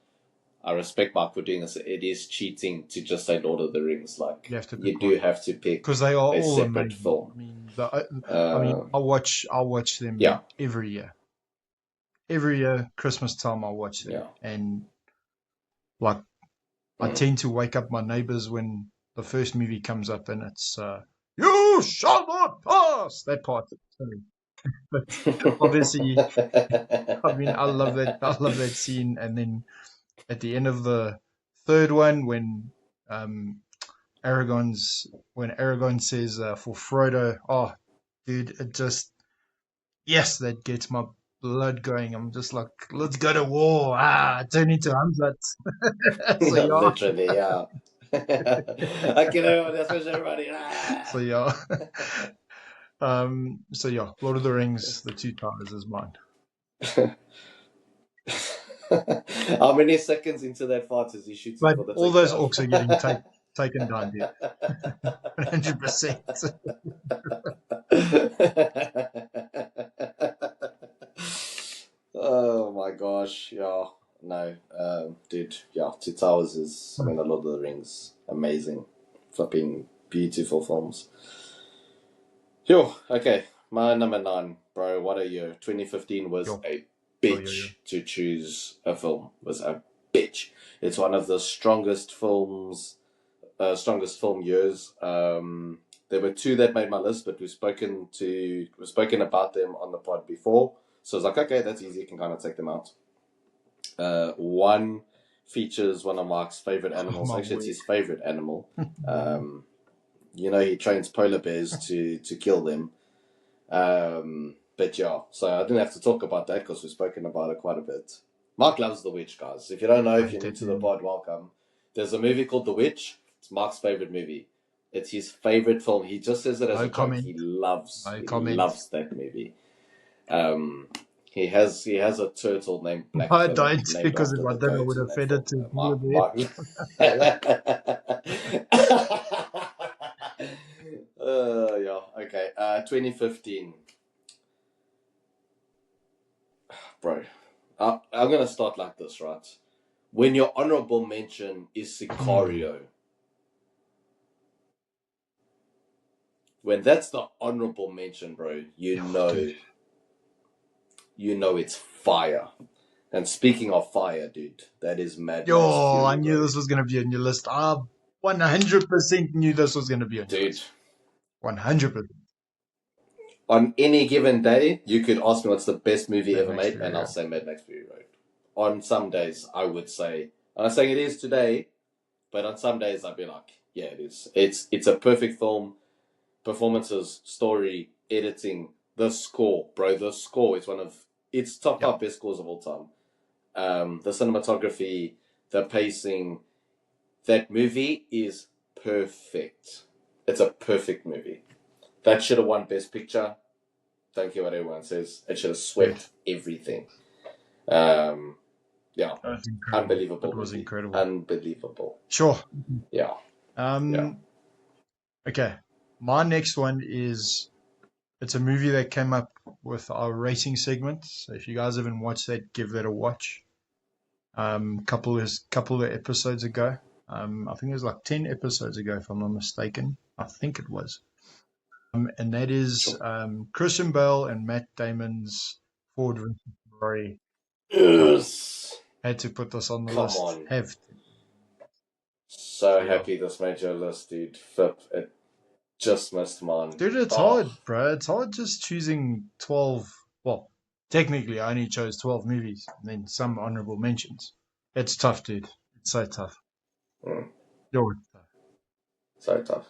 I respect Mark for doing this. It is cheating to just say Lord of the Rings. you Like, have to you pick one do have to because pick they are a all separate amazing. film. I mean, Uh, I watch yeah, them every year. Every year, Christmas time, I watch them, yeah. and like I Mm. tend to wake up my neighbors when the first movie comes up, and it's "You shall not pass" that part. Sorry. But obviously, I mean, I love that. I love that scene, and then at the end of the third one, um, when Aragorn says for Frodo, oh, dude, it just yes, that gets my blood going. I'm just like, let's go to war. Turn into Hamzat. So yeah, Literally, yeah. I kill everybody, I smash everybody. so yeah, so yeah, Lord of the Rings: The Two Towers is mine. How many seconds into that fight is he shooting But for the all those takedown? orcs are getting taken down, dude. 100%. Oh my gosh, yeah. No, dude, yeah, Two Towers is, I mean, The Lord of the Rings, amazing. Flipping beautiful films. Yo, okay, my number 9, bro, what a year. 2015 was Yo, a yo. bitch to choose a film. Was a bitch. It's one of the strongest film years. There were two that made my list, but we've spoken about them on the pod before. So I was like, okay, that's easy. You can kind of take them out. One features one of Mark's favorite Oh, animals. my Actually, it's word. his favorite animal. He trains polar bears to kill them. But yeah, so I didn't have to talk about that because we've spoken about it quite a bit. Mark loves The Witch, guys. If you don't know, if I you're new that to the movie. pod, welcome. There's a movie called The Witch. It's Mark's favorite movie. It's his favorite film. He just says it as No a joke. comment. He loves No he comment. loves that movie. He has a turtle named I Blackfin, don't named because after if I the did, I goat would in have that fed it film. to Blue Mark, Bear. Mark. Yeah. Okay. 2015, bro. I'm gonna start like this, right? When your honorable mention is Sicario, when that's the honorable mention, bro, Yo, dude. you know it's fire. And speaking of fire, dude, that is Mad Max Yo, I Fury knew Road. this was going to be on your list. I 100% knew this was going to be on your Dude, list. 100%. on any given day, you could ask me what's the best movie Mad ever Max made, Fury and I'll Road. say Mad Max Fury Road. On some days, I would say, I'm not saying it is today, but on some days, I'd be like, yeah, it is. It's a perfect film. performances, story, editing, the score, bro. The score is it's top 5 best scores of all time. The cinematography, the pacing, that movie is perfect. It's a perfect movie. That should have won Best Picture. Don't care what everyone says. It should have swept everything. Yeah. Unbelievable. It was movie. incredible. Unbelievable. Sure. Yeah. Okay. My next one is, it's a movie that came up with our racing segment. So if you guys haven't watched that, give that a watch. Couple of episodes ago. I think it was like 10 episodes ago, if I'm not mistaken. I think it was. And that is Christian Bale and Matt Damon's Ford versus Ferrari. Yes. Had to put this on the Come list. on. Have to. So happy this made your list, dude. Flip. It just missed mine. Dude, it's hard, bro. It's hard just choosing 12. Well, technically, I only chose 12 movies and then some honorable mentions. It's tough, dude. It's so tough. So tough.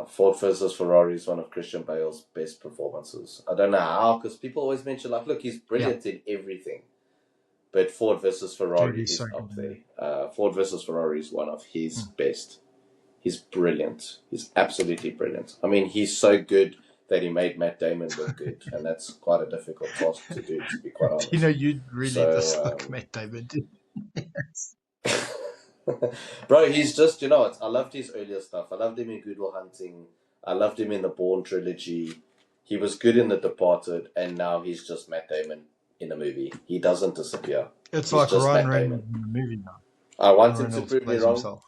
Ford versus Ferrari is one of Christian Bale's best performances. I don't know how, because people always mention, like, look, he's brilliant in everything. But Ford versus Ferrari is up there. Ford versus Ferrari is one of his best. He's brilliant. He's absolutely brilliant. I mean, he's so good that he made Matt Damon look good, and that's quite a difficult task to do, to be quite honest. You know, you'd really dislike Matt Damon, dude. Bro, he's just, you know what? I loved his earlier stuff. I loved him in Good Will Hunting. I loved him in the Bourne trilogy. He was good in The Departed, and now he's just Matt Damon in the movie. He doesn't disappear. It's he's like just Ryan Reynolds in the movie now. I want him to prove me wrong. Himself.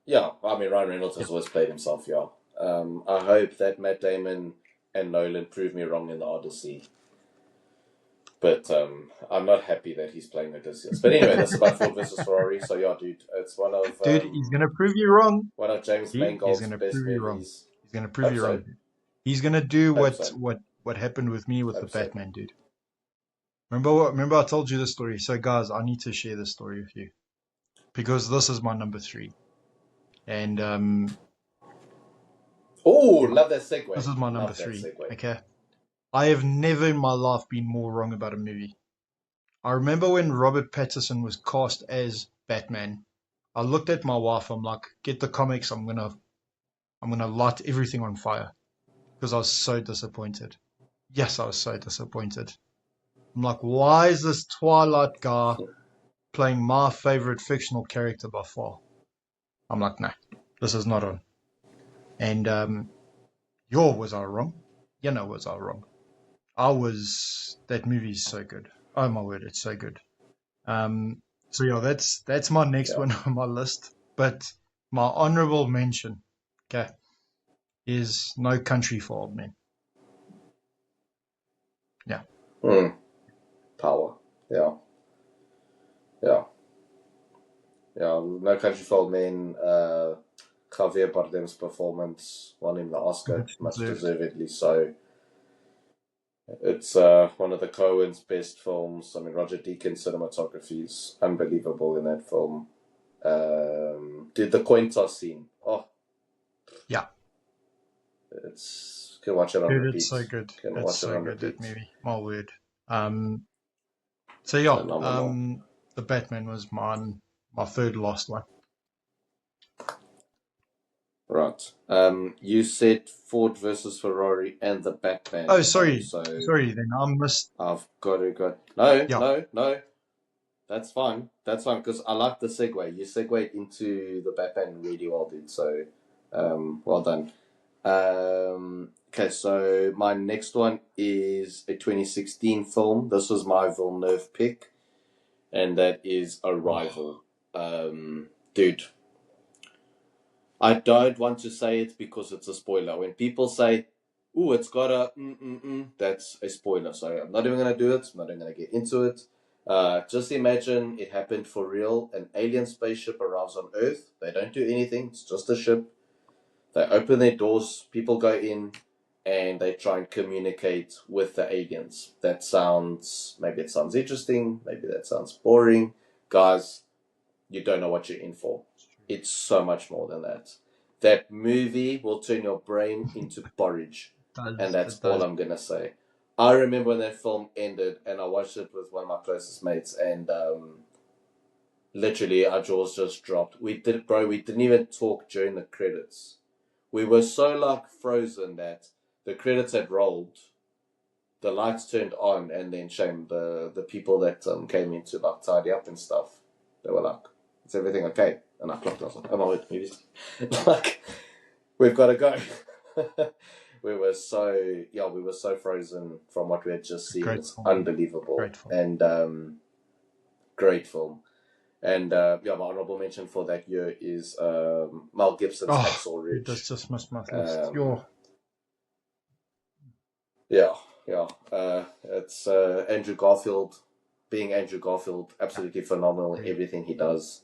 Yeah, I mean, Ryan Reynolds has always played himself, yeah. I hope that Matt Damon and Nolan prove me wrong in the Odyssey. But I'm not happy that he's playing Odysseus. But anyway, that's about Ford versus Ferrari. So yeah, dude, it's one of dude. He's gonna prove you wrong. One of James Mangold's best movies. He's gonna prove you wrong. He's gonna do what happened with me with the Batman, dude. Remember I told you this story. So guys, I need to share this story with you because this is my number 3. And love that segue. This is my number 3. Okay. I have never in my life been more wrong about a movie. I remember when Robert Pattinson was cast as Batman. I looked at my wife. I'm like, get the comics. I'm gonna light everything on fire because I was so disappointed. Yes, I was so disappointed. I'm like, why is this Twilight guy playing my favorite fictional character by far? I'm like, nah, this is not on. And was I wrong? Was I wrong? That movie is so good. Oh my word, it's so good. So yeah, that's my next one on my list. But my honorable mention, okay, is No Country for Old Men. Yeah. Power. Yeah. No Country for Old Men. Javier Bardem's performance won him the Oscar, much deservedly so. It's one of the Coen's best films. I mean, Roger Deakins' cinematography is unbelievable in that film. Did the coin toss scene? Oh, yeah. You can watch it on repeat. It's so good. It's so good, that movie. My word. So yeah, the Batman was my third last one. Right. You said Ford versus Ferrari and the Batman. Oh, sorry. Sorry, then I missed. I've got to go. No. That's fine, because I like the segue. You segued into the Batman really well, dude. So, well done. Okay, so my next one is a 2016 film. This was my Villeneuve pick, and that is Arrival. Dude, I don't want to say it because it's a spoiler. When people say, "Ooh, it's got a that's a spoiler. So I'm not even gonna do it. I'm not even gonna get into it. Just imagine it happened for real. An alien spaceship arrives on Earth. They don't do anything. It's just a ship. They open their doors. People go in, and they try and communicate with the aliens. Maybe it sounds interesting. Maybe that sounds boring, guys. You don't know what you're in for. It's so much more than that. That movie will turn your brain into porridge. And that's It all does. I'm going to say. I remember when that film ended and I watched it with one of my closest mates, and literally our jaws just dropped. We didn't even talk during the credits. We were so like frozen that the credits had rolled, the lights turned on, and then shame the people that came in to like tidy up and stuff. They were like, "Is everything okay?" And I clocked. I was like, "Oh my word, movies!" Like, we've got to go. We were so frozen from what we had just seen. Great It's film. unbelievable. Great film. And great film. And my honorable mention for that year is Mel Gibson's Hacksaw Ridge. That's just missed my list. It's Andrew Garfield, being Andrew Garfield, absolutely phenomenal in everything he does.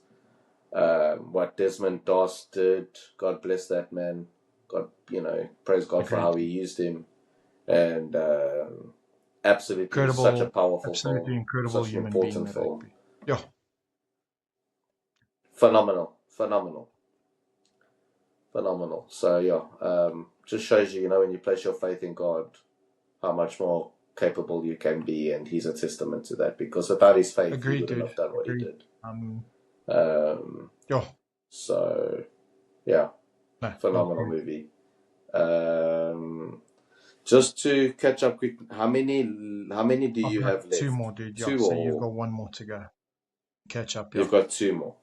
What Desmond Doss did, God bless that man. God, praise God for how he used him. And absolutely incredible, such a powerful absolutely film, incredible such an human important being. film. Phenomenal. So just shows you, when you place your faith in God, how much more capable you can be, and he's a testament to that, because without his faith, he wouldn't have done what he did. So yeah, phenomenal movie. Just to catch up quick, how many do you have left? 2 more, dude. Two, so you've got 1 more to go. Catch up. You've got 2 more.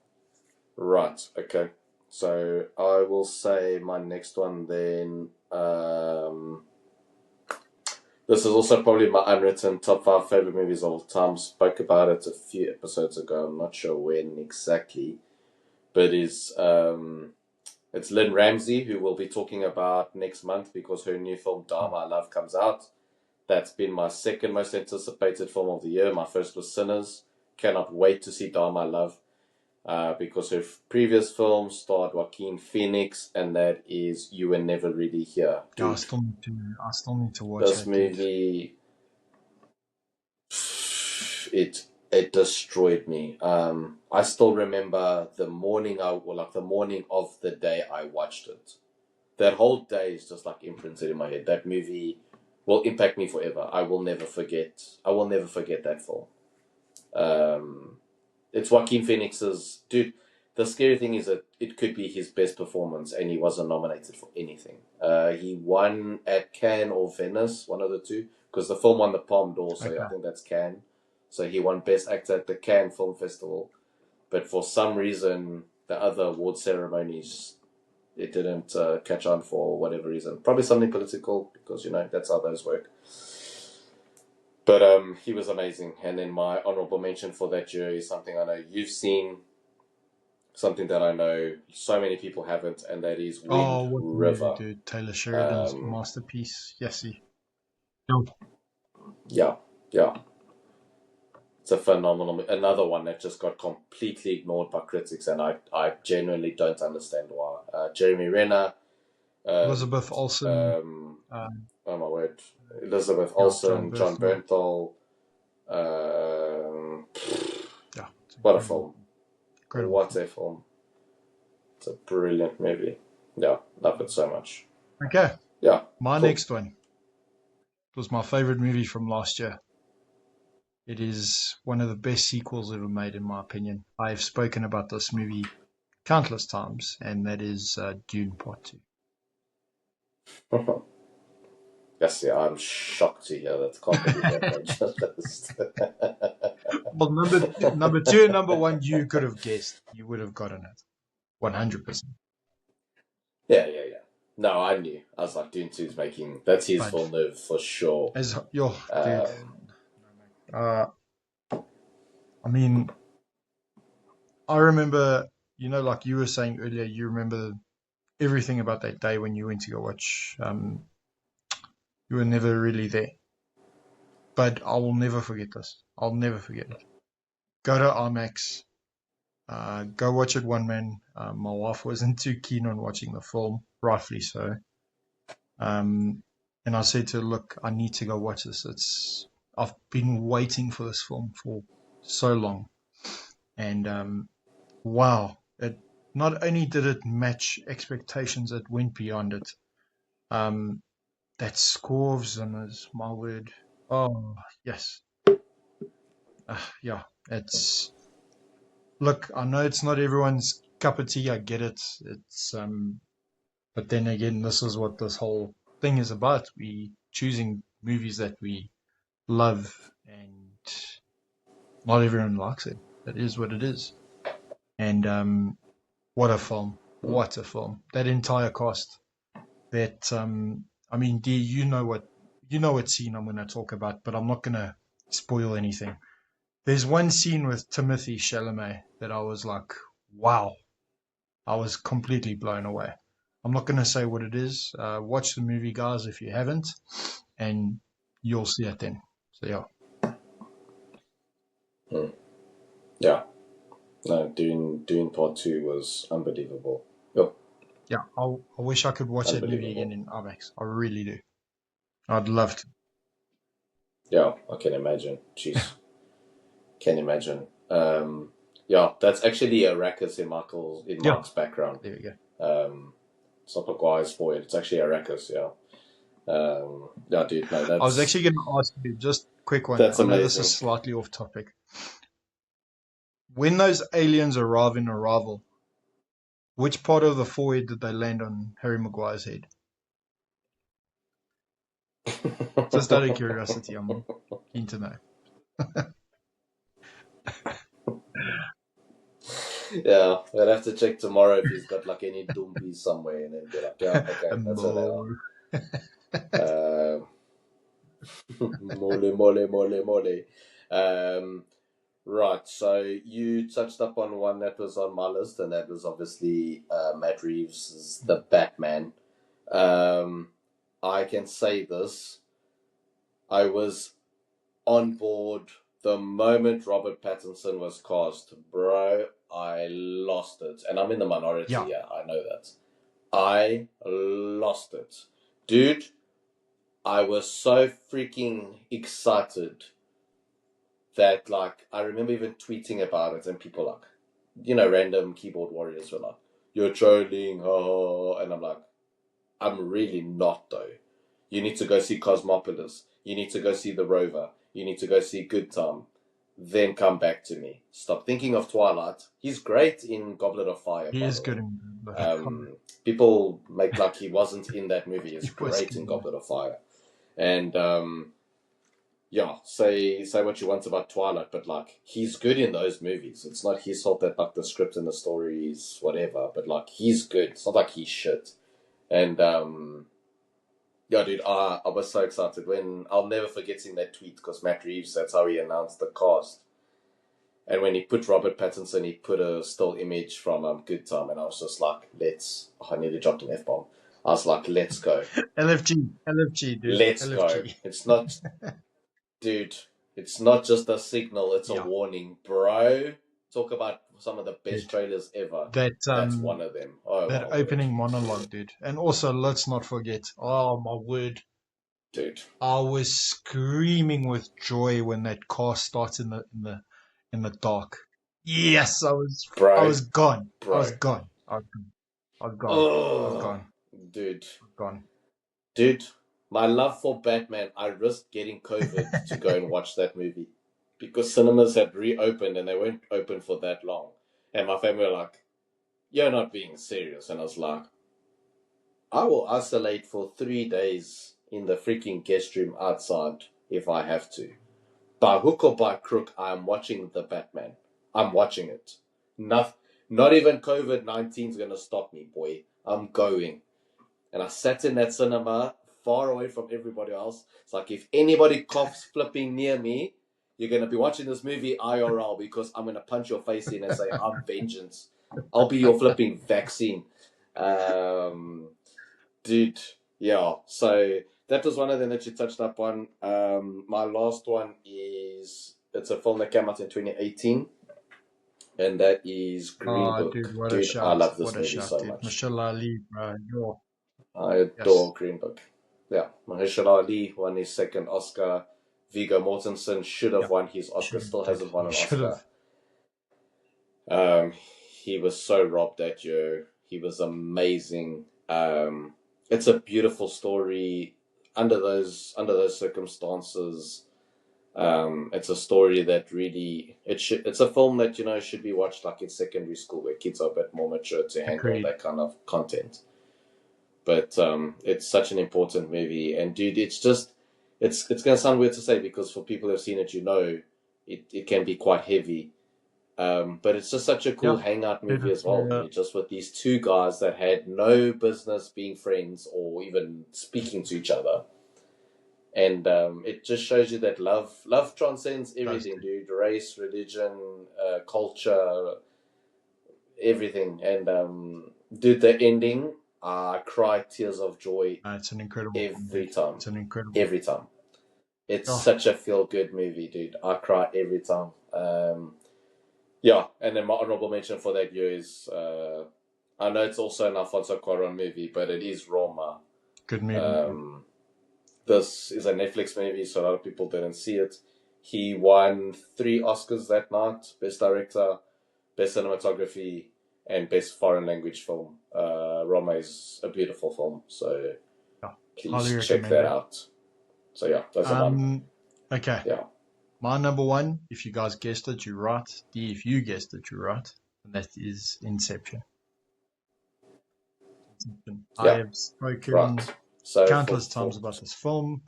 Right, okay. So I will say my next one then. This is also probably my unwritten top 5 favorite movies of all time. Spoke about it a few episodes ago. I'm not sure when exactly, but it's Lynn Ramsey, who we'll be talking about next month because her new film Dharma I Love comes out. That's been my second most anticipated film of the year. My first was Sinners. Cannot wait to see Dharma I Love. Because her previous film starred Joaquin Phoenix, and that is You Were Never Really Here. Dude, I still need to watch this movie. It destroyed me. I still remember the morning of the day I watched it. That whole day is just like imprinted in my head. That movie will impact me forever. I will never forget that film. It's Joaquin Phoenix's, dude. The scary thing is that it could be his best performance, and he wasn't nominated for anything. He won at Cannes or Venice, one of the two, because the film won the Palme d'Or, so I think that's Cannes. So he won Best Actor at the Cannes Film Festival, but for some reason, the other award ceremonies, it didn't catch on for whatever reason. Probably something political, because that's how those work. But he was amazing. And then my honorable mention for that year is something I know you've seen, something that I know so many people haven't, and that is Wind River. Movie, dude. Taylor Sheridan's masterpiece. Yes, Yeah. It's a phenomenal, another one that just got completely ignored by critics, and I genuinely don't understand why. Jeremy Renner, Elizabeth Olsen. Oh my word, Elizabeth Olsen, John Bernthal. What a film! Incredible. What a film! It's a brilliant movie. Yeah, love it so much. Okay. Yeah. My next one was my favorite movie from last year. It is one of the best sequels ever made, in my opinion. I've spoken about this movie countless times, and that is Dune Part 2. Yes, yeah, I'm shocked to hear that. Can't believe that. Well, number 2 and number 1, you could have guessed. You would have gotten it. 100%. Yeah. No, I knew. I was like, Dune 2's making... That's his Villeneuve for sure. Dude. I mean, I remember, like you were saying earlier, you remember everything about that day when you went to go watch. You were never really there. But I will never forget this. I'll never forget it. Go to IMAX. Go watch it one man. My wife wasn't too keen on watching the film, rightfully so. And I said to her, look, I need to go watch this. I've been waiting for this film for so long. And wow, not only did it match expectations, it went beyond it. That score of Zimmer's, my word. Oh, yes. Yeah, it's. Look, I know it's not everyone's cup of tea. I get it. But then again, this is what this whole thing is about. We choosing movies that we love, and not everyone likes it. That is what it is. And what a film! What a film! That entire cast. That I mean, D, you know what scene I'm going to talk about, but I'm not going to spoil anything. There's one scene with Timothy Chalamet that I was like, wow, I was completely blown away. I'm not going to say what it is. Watch the movie, guys, if you haven't, and you'll see it then. So yeah. Yeah. No, Dune Part 2 was unbelievable. Yep. Yeah, I wish I could watch that movie again in IMAX. I really do. I'd love to. Yeah, I can imagine. Jeez. Can imagine. Yeah, that's actually a Rackus in Mark's background. There we go. It's not Maguire's for it. It's actually a Rackus, yeah. Yeah, dude, no, that's... I was actually going to ask you, just quick one. That's I know amazing. this is slightly off topic. When those aliens arrive in Arrival, which part of the forehead did they land on Harry Maguire's head? Just out of curiosity, I'm keen to know. Yeah, I'd have to check tomorrow if he's got like any dumpies somewhere and then be like, yeah, okay, that's No. Mole. Right, so you touched up on one that was on my list, and that was obviously Matt Reeves' The Batman. I can say this. I was on board the moment Robert Pattinson was cast. Bro, I lost it. And I'm in the minority, yeah, I know that. I lost it. Dude, I was so freaking excited that, like, I remember even tweeting about it, and people like, you know, random keyboard warriors were like, you're trolling, ha. And I'm like, I'm really not, though. You need to go see Cosmopolis. You need to go see The Rover. You need to go see Good Time. Then come back to me. Stop thinking of Twilight. He's great in Goblet of Fire. He is good in people make like he wasn't in that movie. He's great in Goblet of Fire. And yeah, say what you want about Twilight, but like he's good in those movies. It's not his fault that like the script and the stories, whatever, but like he's good. It's not like he's shit. And yeah, dude, I was so excited when I'll never forget seeing that tweet because Matt Reeves, that's how he announced the cast. And when he put Robert Pattinson, he put a still image from Good Time, and I was just like, I nearly dropped an F-bomb. I was like, let's go. LFG, dude. Let's go. It's not, dude, it's not just a signal, it's a warning. Bro, talk about some of the best trailers ever. That's one of them. Oh, that opening monologue, dude. And also, let's not forget, oh my word. Dude. I was screaming with joy when that car starts in the dark. Yes, I was gone. I was gone. Dude. Gone. Dude, my love for Batman, I risked getting COVID to go and watch that movie. Because cinemas had reopened and they weren't open for that long. And my family were like, you're not being serious. And I was like, I will isolate for 3 days in the freaking guest room outside if I have to. By hook or by crook, I'm watching the Batman. I'm watching it. Not even COVID-19 is going to stop me, boy. I'm going. And I sat in that cinema far away from everybody else. It's like if anybody coughs flipping near me, you're going to be watching this movie IRL because I'm going to punch your face in and say, I'm vengeance. I'll be your flipping vaccine. Dude, yeah. So that was one of them that you touched up on. My last one it's a film that came out in 2018. And that is Green Book. Dude, I love this movie so much. Michelle Ali, I adore Green Book. Yeah, Mahershala Ali won his second Oscar. Viggo Mortensen should have won his Oscar. Still hasn't won an Oscar. he was so robbed that year. He was amazing. It's a beautiful story under those circumstances. It's a story that really it's a film that should be watched like in secondary school where kids are a bit more mature to handle Agreed. that kind of content. But it's such an important movie, and dude, it's gonna sound weird to say because for people who've seen it, it can be quite heavy. But it's just such a cool Yeah. hangout movie as well. Dude. Just with these two guys that had no business being friends or even speaking to each other. And it just shows you that love transcends everything, dude. Race, religion, culture, everything. And dude, the ending, I cry tears of joy It's an incredible every time. It's an incredible. Every time. It's such a feel-good movie, dude. I cry every time. Yeah, and then my honorable mention for that year is, I know it's also an Alfonso Cuarón movie, but it is Roma. Good movie. This is a Netflix movie, so a lot of people didn't see it. He won 3 Oscars that night: Best Director, Best Cinematography, and Best Foreign Language Film. Roma is a beautiful film, so please check that out. So yeah, those are mine. Okay. Yeah. My number one, if you guys guessed it, you're right. D, if you guessed it, you're right. And that is Inception. I have spoken countless times about this film.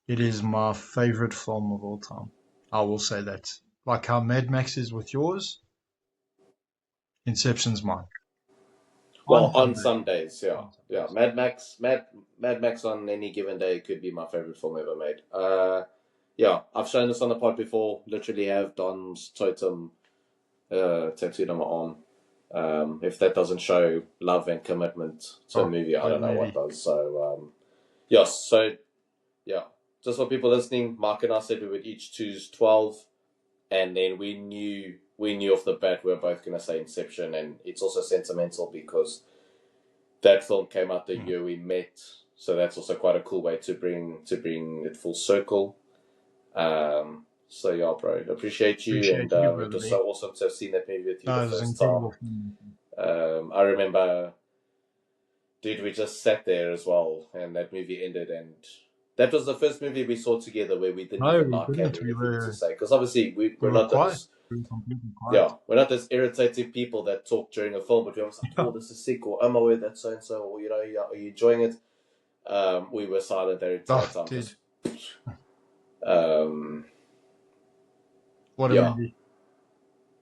It is my favorite film of all time. I will say that. Like how Mad Max is with yours, Inception's mine. Well, on some days, yeah. Yeah. Mad Max on any given day could be my favorite film ever made. Yeah, I've shown this on the pod before. Literally have Don's totem tattooed on my arm. If that doesn't show love and commitment to a movie, I don't know what does. So, just for people listening, Mark and I said we would each choose 12, and then we knew off the bat we were both going to say Inception, and it's also sentimental because that film came out the year we met, so that's also quite a cool way to bring it full circle. So yeah, bro, appreciate you, and it was so awesome to have seen that movie with you the first time. I remember, dude, we just sat there as well, and that movie ended, and that was the first movie we saw together where we didn't even have anything to say, because obviously we're not those. Yeah, we're not those irritating people that talk during a film, but we always like, oh, this is sick, or I'm aware that so and so, or are you enjoying it? We were silent there entire time. Dude. What a movie.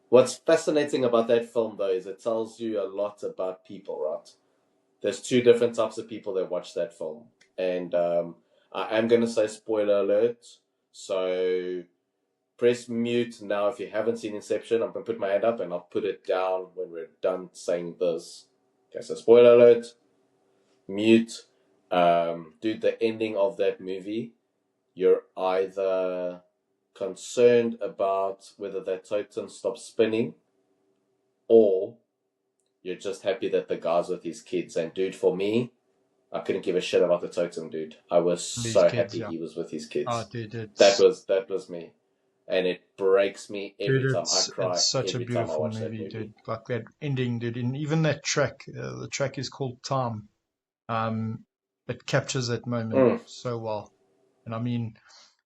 What's fascinating about that film, though, is it tells you a lot about people, right? There's 2 different types of people that watch that film, and I am going to say spoiler alert, so press mute now if you haven't seen Inception. I'm going to put my hand up and I'll put it down when we're done saying this. Okay, so spoiler alert, mute. Dude, the ending of that movie, you're either concerned about whether that totem stops spinning, or you're just happy that the guy's with his kids. And dude, for me, I couldn't give a shit about the totem, dude. I was so happy he was with his kids. Oh, dude, that was me. And it breaks me every time. I cry. It's such a beautiful movie, dude. Like that ending, dude. And even that track, the track is called Time. It captures that moment so well. And I mean,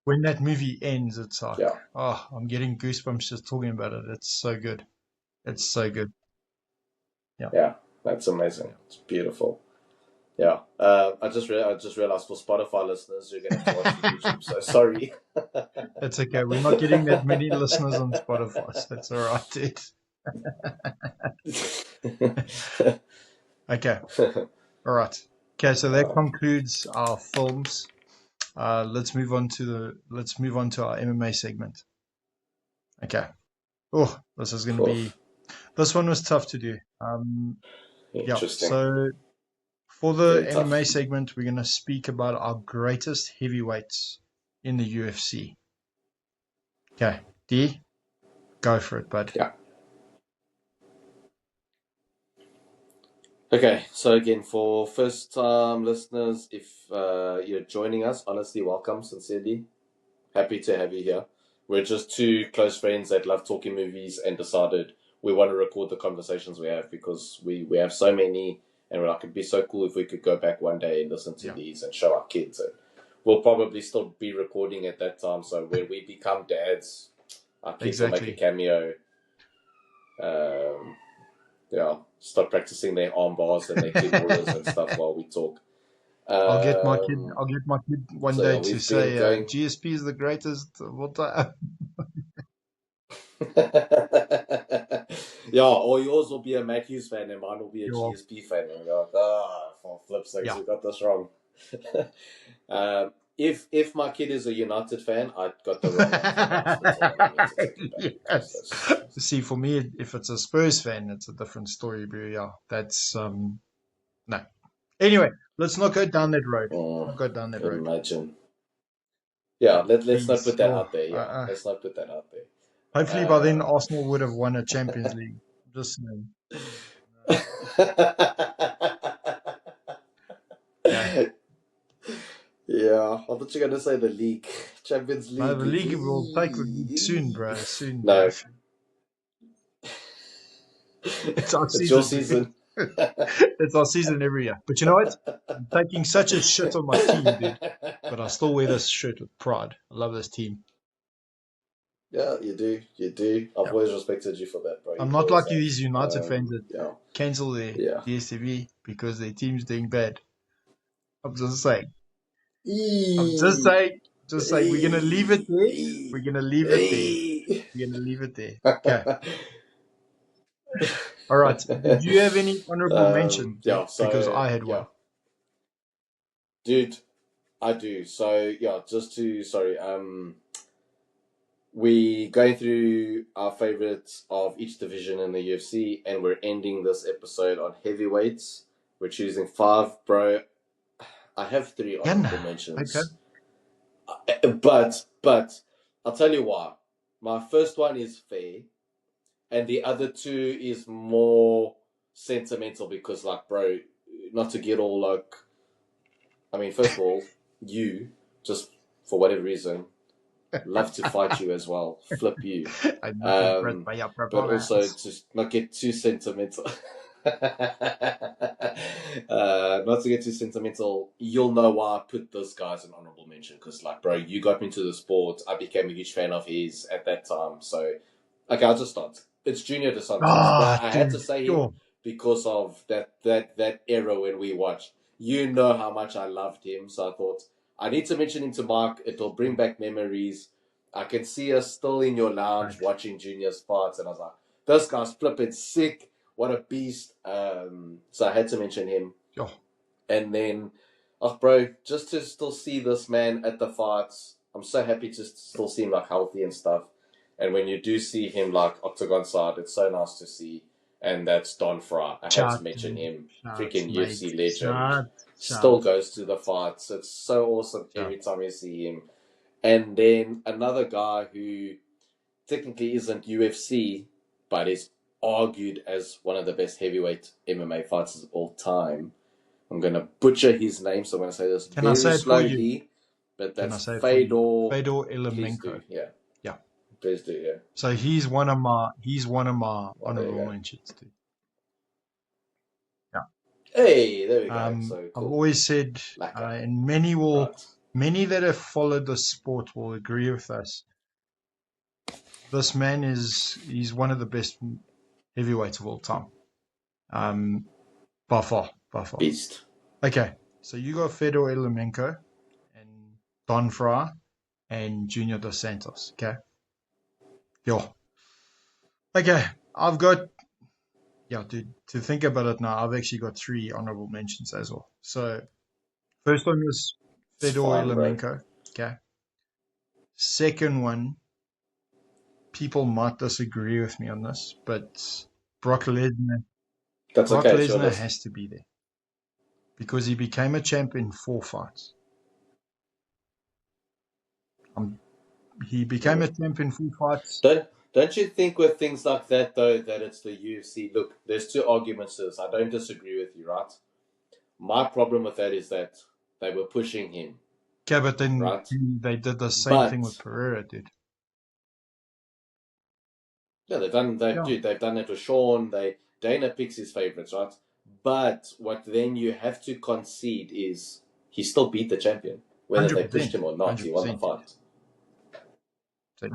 when that movie ends, it's like, oh, I'm getting goosebumps just talking about it. It's so good. It's so good. Yeah, that's amazing. It's beautiful. Yeah, I just realized for Spotify listeners, you're going to have to watch the YouTube, so sorry. It's okay. We're not getting that many listeners on Spotify, so that's all right, dude. Okay. All right. Okay, so that concludes our films. Let's move on to our MMA segment. Okay. Oh, this is going to be. This one was tough to do. Interesting. So for the MMA segment, we're going to speak about our greatest heavyweights in the UFC. Okay, D, go for it, bud. Yeah. Okay, so again, for first-time listeners, if you're joining us, honestly, welcome, sincerely. Happy to have you here. We're just 2 close friends that love talking movies and decided we want to record the conversations we have because we have so many, and we're like, it'd be so cool if we could go back one day and listen to these and show our kids. And we'll probably still be recording at that time. So when we become dads, our kids will make a cameo. Start practicing their arm bars and their kimuras and stuff while we talk. I'll get my kid one day to say GSP is the greatest of all time. Yeah, or yours will be a Matthews fan and mine will be a GSP fan. And we're like, for flip's sake, we got this wrong. If my kid is a United fan, I got the wrong one. Yes. See, for me, if it's a Spurs fan, it's a different story, but yeah, that's no. Anyway, let's not go down that road. Imagine. Yeah, let's not put that out there. Yeah, let's not put that out there. Hopefully, by then Arsenal would have won a Champions League. Just saying. Yeah, I thought you were going to say the league. Champions League. No, the league will take the league soon, bro. Soon. No. It's our season. It's your season. It's our season every year. But you know what? I'm taking such a shit on my team, dude. But I still wear this shirt with pride. I love this team. Yeah, you do. You do. I've always respected you for that, bro. I'm not like these United fans that cancel their DSTV because their team's doing bad. I'm just saying. Just saying, we're going to leave it there. We're going to leave it there. Okay. All right. Did you have any honorable mentions? Yeah, because I had one. Dude, I do. So, we going through our favorites of each division in the UFC, and we're ending this episode on heavyweights. We're choosing 5, bro. I have 3 honorable mentions. Okay. But I'll tell you why. My first one is fair, and the other 2 is more sentimental because, like, bro, not to get all like. I mean, first of all, you just for whatever reason love to fight you as well, flip you. But also just not get too sentimental. Not to get too sentimental, you'll know why I put this guy as an honorable mention because, like, bro, you got me into the sport. I became a huge fan of his at that time. So, okay, I'll just start. It's Junior Dos Santos. I had to say him because of that era when we watched. You know how much I loved him, so I thought I need to mention him to Mark. It'll bring back memories. I can see us still in your lounge watching Junior's fights, and I was like, this guy's flipping sick. What a beast. So I had to mention him. And then, bro, just to still see this man at the fights, I'm so happy to still see him like healthy and stuff. And when you do see him like octagon side, it's so nice to see. And that's Don Fry. I had to mention him. Freaking UFC legend. Still goes to the fights. It's so awesome every time you see him. And then another guy who technically isn't UFC, but is argued as one of the best heavyweight MMA fighters of all time. I'm going to butcher his name, so I'm going to say this very slowly. But that's Fedor Emelianenko. Yeah. Please do, yeah. So he's one of my honorable mentions too. Yeah. Hey, there we go. So cool. I've always said, and many that have followed the sport will agree with us. This man he's one of the best heavyweights of all time. By far. Beast. Okay, so you got Fedor Emelianenko and Don Fry and Junior Dos Santos. Okay, I've got, to think about it now, I've actually got 3 honorable mentions as well. So, first one was Fedor Emelianenko. Okay. Second one, people might disagree with me on this, but Brock Lesnar. Brock Lesnar has to be there because he became a champ in 4 fights. He became a champ in 4 fights. Don't you think with things like that, though, that it's the UFC? Look, there's 2 arguments to this. I don't disagree with you, right? My problem with that is that they were pushing him. Okay, but then they did the same thing with Pereira, dude. Yeah, they've done it with Sean. Dana picks his favorites, right? But what then you have to concede is he still beat the champion, whether they pushed 100%. him or not. He won the 100%. fight. So,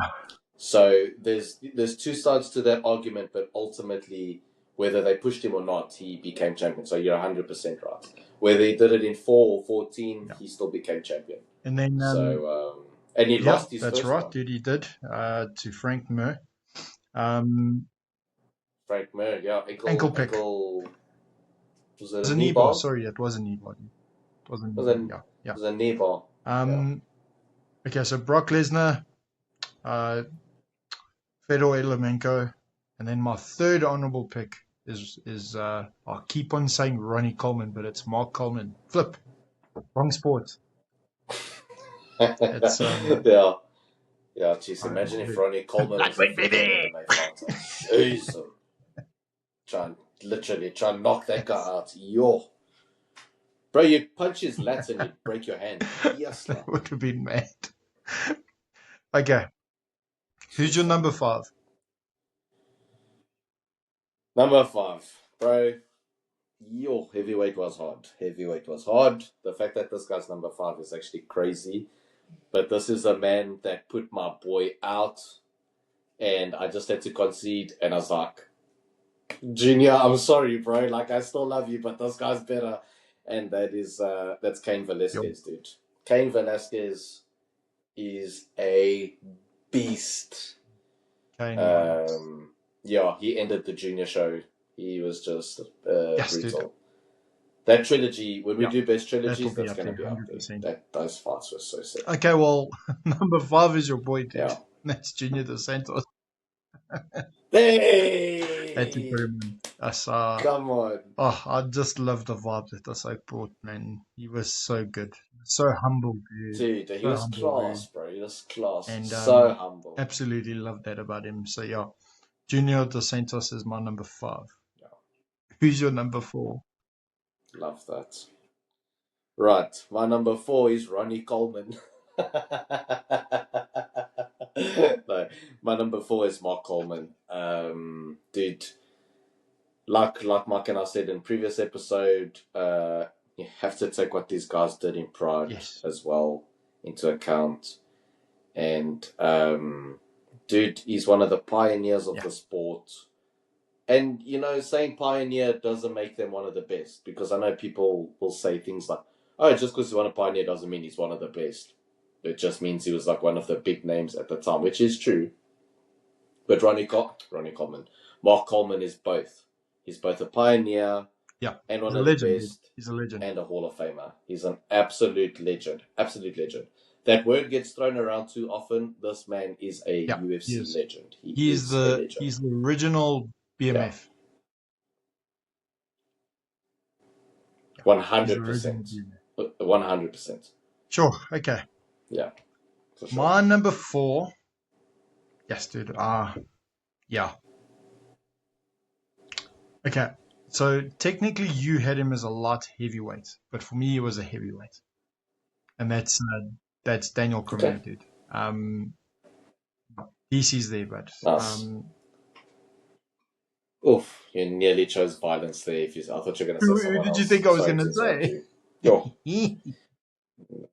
So there's two sides to that argument, but ultimately, whether they pushed him or not, he became champion. So you're 100% right. Whether he did it in 4 or 14, he still became champion. and then, So and he lost his that's first right, one. dude, he did, to Frank Mir. Frank Mir, yeah, Ankle pick. Was It it was a a knee knee bar. bar? Sorry, it was a knee bar. It was a knee It bar. was a knee bar. Okay, so Brock Lesnar, Fedor Emelianenko, and then my third honorable pick is I'll keep on saying Ronnie Coleman, but it's Mark Coleman. Flip, wrong sport. It's Yeah, jeez, imagine if Ronnie Coleman was a freaking MMA fighter. Jeez. Literally try and knock that guy out. Yo. Bro, you'd punch his lats and you'd break your hand. Yes. That would have been mad. Okay. Who's your number 5? Number 5. Bro, yo, heavyweight was hard. The fact that this guy's number 5 is actually crazy. But this is a man that put my boy out. And I just had to concede. And I was like, Junior, I'm sorry, bro. Like, I still love you, but this guy's better. And that's Cain Velasquez, dude. Cain Velasquez is a beast. Yeah, he ended the junior show. He was just brutal. Dude. That trilogy, when we do best trilogies, that's going to be up there. Those fights were so sick. Okay, well, number 5 is your boy, dude. Yeah. That's Junior Dos Santos. Hey! Had to put him in. That's, come on. Oh, I just love the vibe that Dasai brought, man. He was so good. So humble, dude. Dude, he was class, bro. He was class. And so humble. Absolutely love that about him. So, yeah. Junior Dos Santos is my number 5. Yeah. Who's your number 4? Love that. Right. My number 4 is Ronnie Coleman. No, my number 4 is Mark Coleman. Dude, like Mark and I said in previous episode, you have to take what these guys did in Pride as well into account. And dude, he's one of the pioneers of the sport. And, saying pioneer doesn't make them one of the best, because I know people will say things like, oh, just because he's one of pioneer doesn't mean he's one of the best. It just means he was like one of the big names at the time, which is true. But Ronnie Coleman, Mark Coleman is both. He's both a pioneer and one of the best. He's a legend. And a Hall of Famer. He's an absolute legend. Absolute legend. That word gets thrown around too often. This man is a UFC legend. He's the original BMF. 100%. 100%. Sure. Okay. Yeah. For sure. My number 4. Yes, dude. Yeah. Okay. So technically, you had him as a light heavyweight, but for me, he was a heavyweight, and that's Daniel Cormier, dude. DC's there, but oof, you nearly chose violence there. I thought you were going to say someone else. Who did you think I was going to say?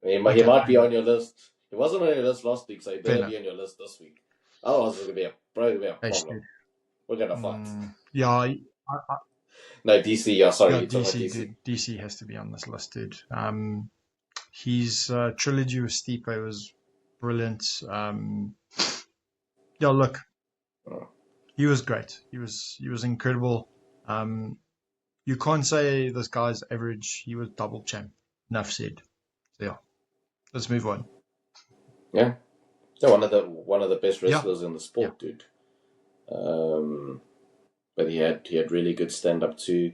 He might be on your list. He wasn't on your list last week, so he better be on your list this week. Otherwise, it's going to be a problem. We're going to fight. Yeah. No, DC, yeah, sorry. Yeah, DC, dude. DC has to be on this list, dude. His trilogy with Stipe was brilliant. Yeah, look. He was great. He was incredible. You can't say this guy's average. He was double champ. Enough said. So yeah, let's move on. Yeah, one of the best wrestlers in the sport, dude. But he had really good stand up too.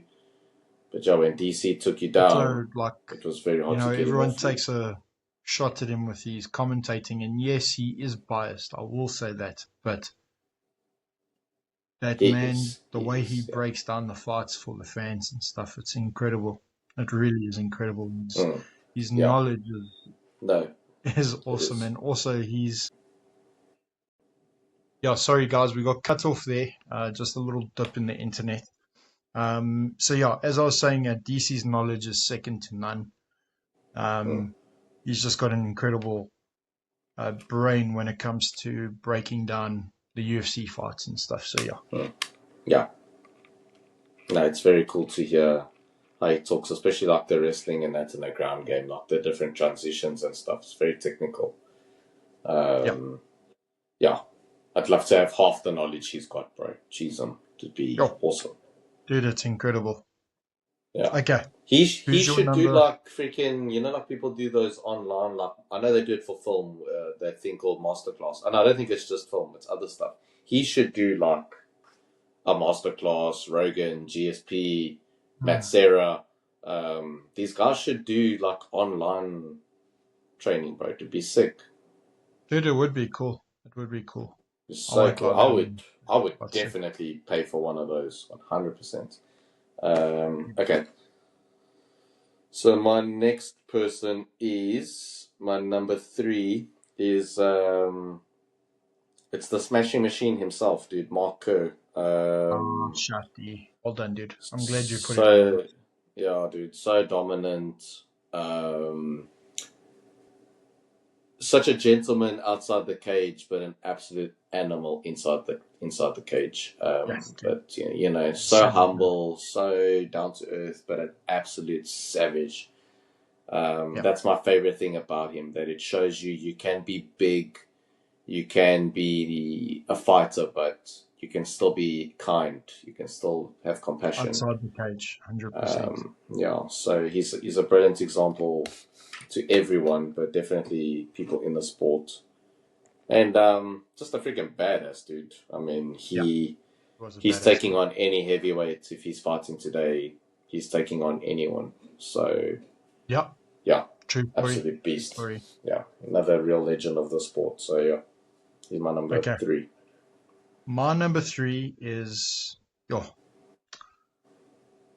But yeah, when DC took you down, it was very hard to get him off. Everyone takes a shot at him with his commentating, and yes, he is biased. I will say that, but that the way he breaks down the fights for the fans and stuff, it's incredible. It really is incredible. His knowledge is awesome, and also yeah, sorry guys, we got cut off there. Just a little dip in the internet. So yeah, as I was saying, DC's knowledge is second to none. He's just got an incredible brain when it comes to breaking down the UFC fights and stuff. So yeah. Yeah. No, it's very cool to hear how he talks, especially like the wrestling and that in the ground game, like the different transitions and stuff. It's very technical. Yeah. I'd love to have half the knowledge he's got, bro. Jeez, to be awesome. Dude, it's incredible. Yeah. Okay. He Who's your should do number? like freaking, like people do those online, like I know they do it for film, that thing called masterclass. And I don't think it's just film, it's other stuff. He should do like a masterclass, Rogan, GSP, Matt Serra. These guys should do like online training, bro, to be sick. Dude, it would be cool. It would be cool. It's so cool. I would That's definitely pay for one of those, 100%. Okay. So my next person is, my number 3 is, it's the Smashing Machine himself, dude, Mark Kerr. Shafty. Well done, dude. I'm glad you put it. Yeah, dude, so dominant. Such a gentleman outside the cage, but an absolute animal inside the cage. Yes, but so humble, so down to earth, but an absolute savage. That's my favorite thing about him, that it shows you can be big, you can be a fighter, but you can still be kind, you can still have compassion. Outside the cage, 100%. Yeah, so he's a brilliant example to everyone, but definitely people in the sport. And just a freaking badass, dude. I mean, he's taking on any heavyweight. If he's fighting today, he's taking on anyone. So yeah, true, absolute beast. Yeah, another real legend of the sport. So yeah, he's my number 3. My number 3 is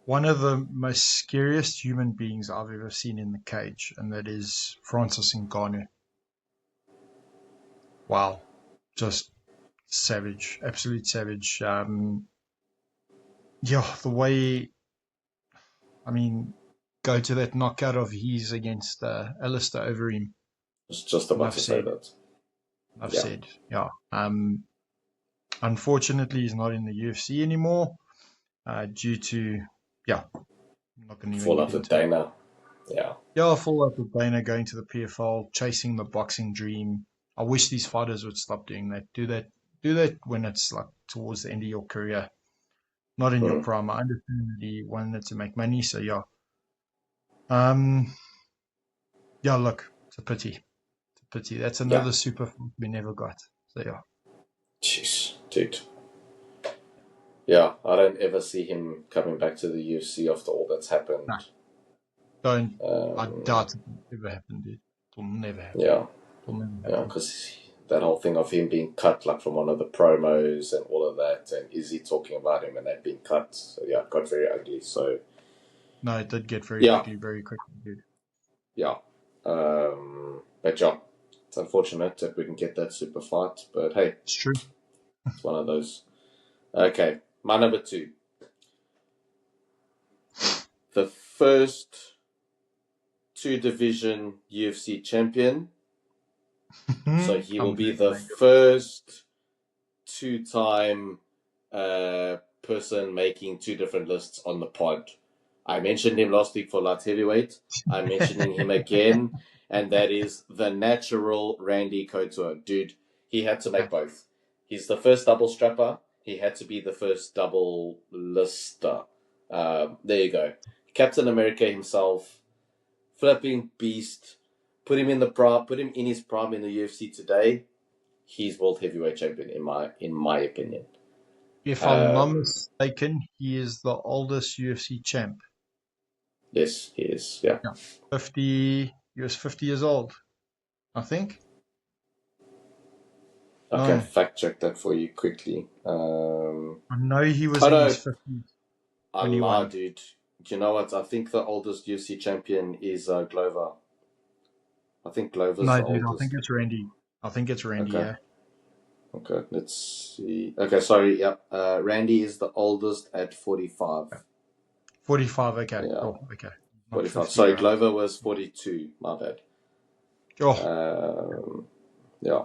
one of the most scariest human beings I've ever seen in the cage, and that is Francis Ngannou. Wow, just savage, absolute savage. The way, go to that knockout of his against Alistair Overeem. I was just about to say that. I've said, unfortunately, he's not in the UFC anymore due to, I'm not going to fall out with Dana. Fall out with Dana, going to the PFL, chasing the boxing dream. I wish these fighters would stop doing that. Do that when it's like towards the end of your career, not in your prime. I understand that he wanted to make money, so look, it's a pity. That's another super fight we never got. So Jeez, dude. Yeah, I don't ever see him coming back to the UFC after all that's happened. No. I doubt it will ever happen, dude. It will never happen. Yeah, because that whole thing of him being cut like from one of the promos and all of that, and Izzy talking about him and that being cut, so yeah, it got very ugly. So no, it did get very ugly very quickly, dude. Yeah, but yeah, it's unfortunate that we didn't get that super fight, but hey, it's true. It's one of those. Okay, my number 2. The first 2-division UFC champion. So he will be the first 2-time person making 2 different lists on the pod. I mentioned him last week for light heavyweight. I'm mentioning him again, and that is the natural Randy Couture. Dude, he had to make both. He's the first double strapper. He had to be the first double lister. There you go. Captain America himself, flipping beast. Put him in his prime in the UFC today. He's world heavyweight champion in my opinion. If I'm not mistaken, he is the oldest UFC champ. Yes, he is. Yeah. 50. He was 50 years old, I think. I can fact check that for you quickly. I know he was in his 50s. I lied, dude. Do you know what? I think the oldest UFC champion is Glover. I think Glover's the oldest. I think it's Randy. Okay. Yeah. Okay, let's see. Okay, sorry. Yep. Randy is the oldest at 45. 45. Okay, Yeah, cool. Okay, not 45. 50, Sorry, right? Glover was 42. My bad. Oh, Yeah.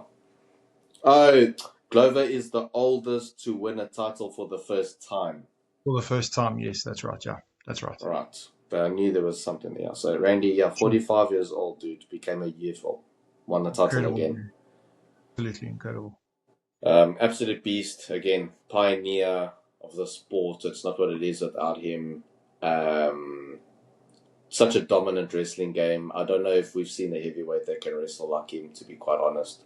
Oh, Glover is the oldest to win a title for the first time. for the first time. Yes, that's right. Yeah, that's right. Right. But I knew there was something there. So Randy, yeah, 45 years old, dude, became a UFO. Won the title Incredible, again. dude. Absolutely incredible. Absolute beast. Again, pioneer of the sport. It's not what it is without him. Such a dominant wrestling game. I don't know if we've seen a heavyweight that can wrestle like him, to be quite honest.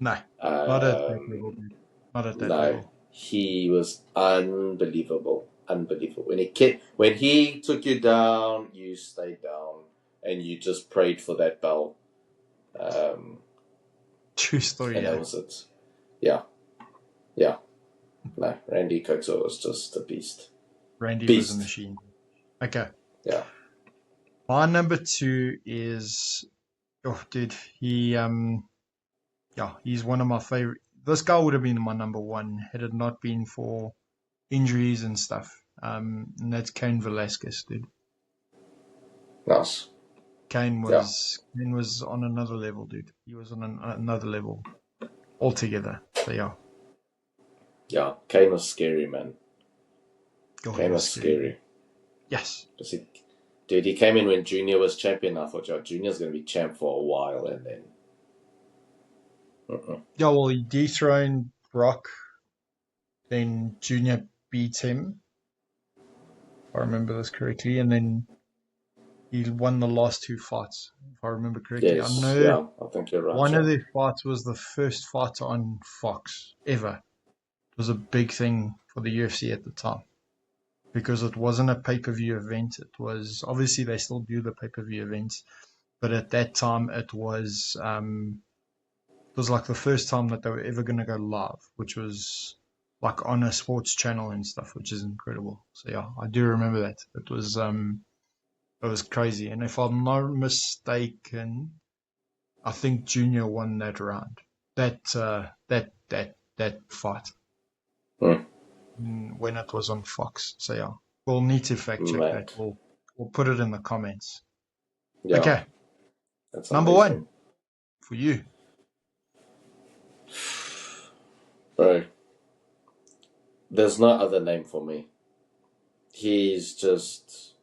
No, not at that level, dude. Not at that No, level. he was unbelievable. Unbelievable. When he took you down, you stayed down and you just prayed for that bell. True story, And that yeah. was it. Yeah. Yeah. No, Randy Couture was just a beast. Randy was a Beast. machine. Okay. Yeah. My number 2 is, oh, dude, yeah, he's one of my favorite. This guy would have been my number 1 had it not been for injuries and stuff. And that's Cain Velasquez, dude. Nice. Cain Yeah. was on another level, dude. He was on another level altogether. So yeah, Yeah. Kane was scary, man. oh, he Kane was was scary. scary. Yes, Dude, he came in when Junior was champion. I thought, Junior's going to be champ for a while, and then. yeah. Well, he dethroned Brock, then Junior beat him, if I remember this correctly, and then he won the last 2 fights, if I remember correctly. I Yes, know yeah, I think you're right, one yeah. of their fights was the first fight on Fox ever. It was a big thing for the UFC at the time because it wasn't a pay-per-view event. It was obviously they still do the pay-per-view events, but at that time it was like the first time that they were ever going to go live, which was like on a sports channel and stuff, which is incredible. So yeah, I do remember that. It was crazy. And if I'm not mistaken, I think Junior won that round. That fight Hmm. when it was on Fox. So yeah, we'll need to fact check that. Mate. We'll put it in the comments. Yeah, Okay, that's number amazing. 1 for you. Bro, there's no other name for me. He's just...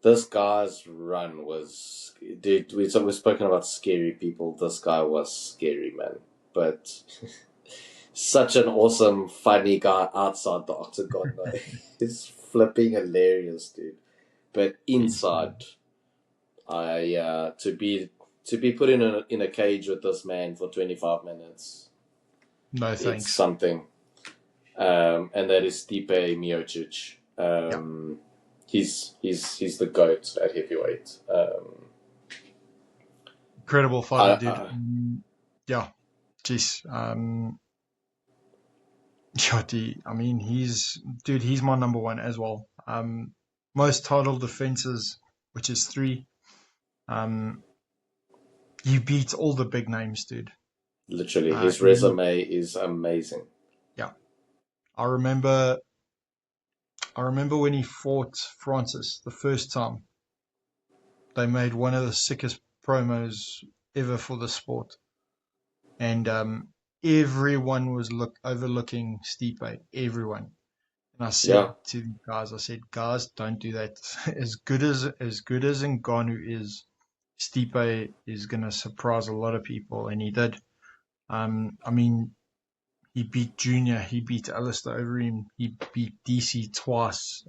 This guy's run was... Dude, we've spoken about scary people. This guy was scary, man. But... Such an awesome, funny guy outside the octagon, though. He's flipping hilarious, dude. But inside, to be put in a cage with this man for 25 minutes, No it's thanks. something. And that is Stipe Miocic. He's the GOAT at heavyweight. Incredible fighter, dude. Yeah, jeez. I mean, he's my number 1 as well. Most title defenses, which is 3. You beat all the big names, dude. Literally, his resume is amazing. Yeah, I remember when he fought Francis the first time. They made one of the sickest promos ever for the sport, and everyone was overlooking Stipe. Everyone. And I said to the guys, guys, don't do that. As good as Ngannou is, Stipe is gonna surprise a lot of people, and he did. I mean, he beat Junior, he beat Alistair Overeem, he beat DC twice.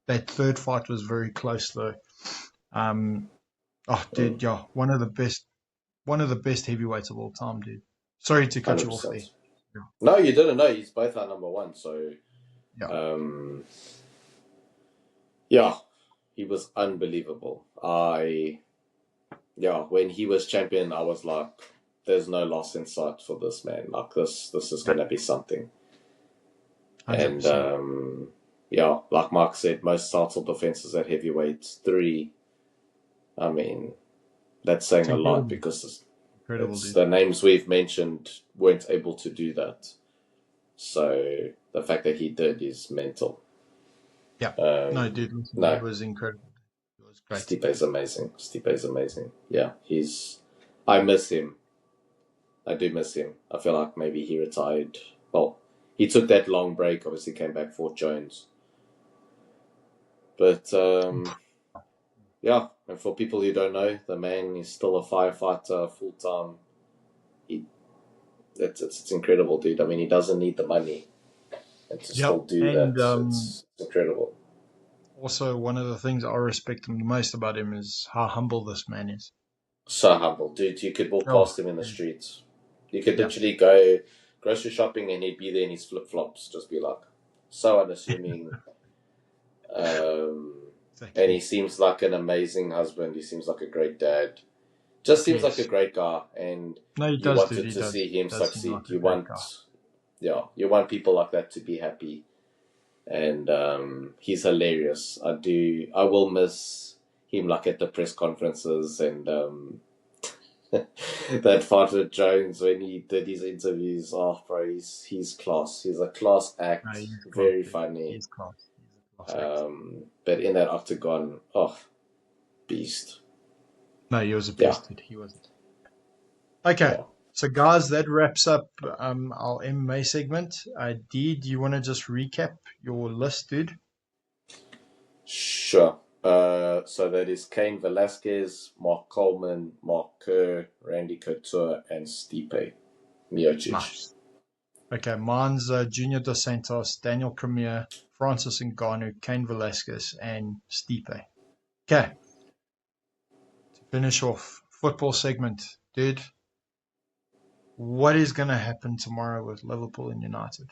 That third fight was very close though. Dude, yeah, one of the best heavyweights of all time, dude. Sorry to cut you off there. 100%. No, you didn't know. He's both our number 1, so... Yeah. Yeah, he was unbelievable. When he was champion, I was like, there's no loss in sight for this man. Like, this is going to be something. 100%. And, like Mark said, most title defenses at heavyweight, 3. I mean, that's saying a lot because incredible, dude. The names we've mentioned weren't able to do that. So the fact that he did is mental. Yeah. No, dude, listen, No. it was incredible. It was great. Stipe's amazing. Stipe's amazing. Yeah, I miss him. I do miss him. I feel like maybe he retired. Well, he took that long break. Obviously, came back for Jones. But yeah, and for people who don't know, the man is still a firefighter full time. It's incredible, dude. I mean, he doesn't need the money, and to still do that, it's incredible. Also, one of the things I respect him the most about him is how humble this man is. So humble, dude. You could walk past him in the streets. You could literally go grocery shopping and he'd be there in his flip flops, just be like so unassuming. Exactly. And he seems like an amazing husband. He seems like a great dad. Just seems like a great guy, and no, you wanted to see him succeed. Like you want people like that to be happy, and he's hilarious. I will miss him, like at the press conferences and that part with Jones when he did his interviews. Oh, bro, he's class. He's a class act. No, very funny. He's class. He's a class act. But in that octagon, beast. No, he was a beast. Yeah. He was. Okay, so guys, that wraps up our MMA segment. Dee, do you want to just recap your list, dude? Sure. So that is Cain Velasquez, Mark Coleman, Mark Kerr, Randy Couture, and Stipe Miocic. Nice. Okay, mine's Junior Dos Santos, Daniel Cormier, Francis Ngannou, Cain Velasquez, and Stipe. Okay. To finish off, football segment, dude. What is going to happen tomorrow with Liverpool and United?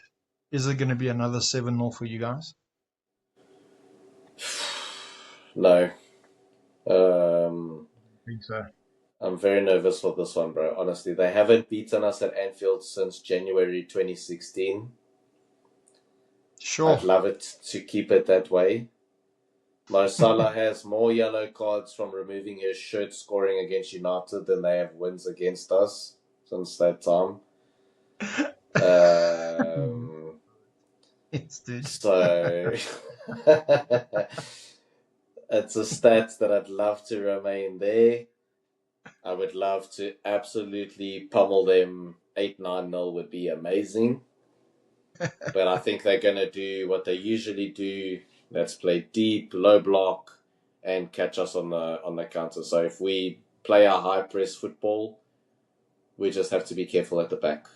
Is it going to be another 7-0 for you guys? No. I think so. I'm very nervous for this one, bro. Honestly, they haven't beaten us at Anfield since January 2016. Sure. I'd love it to keep it that way. Mo Salah has more yellow cards from removing his shirt scoring against United than they have wins against us since that time. So it's a stat that I'd love to remain there. I would love to absolutely pummel them 8-9-0 would be amazing. But I think they're going to do what they usually do. Let's play deep, low block, and catch us on the counter. So if we play our high press football, we just have to be careful at the back.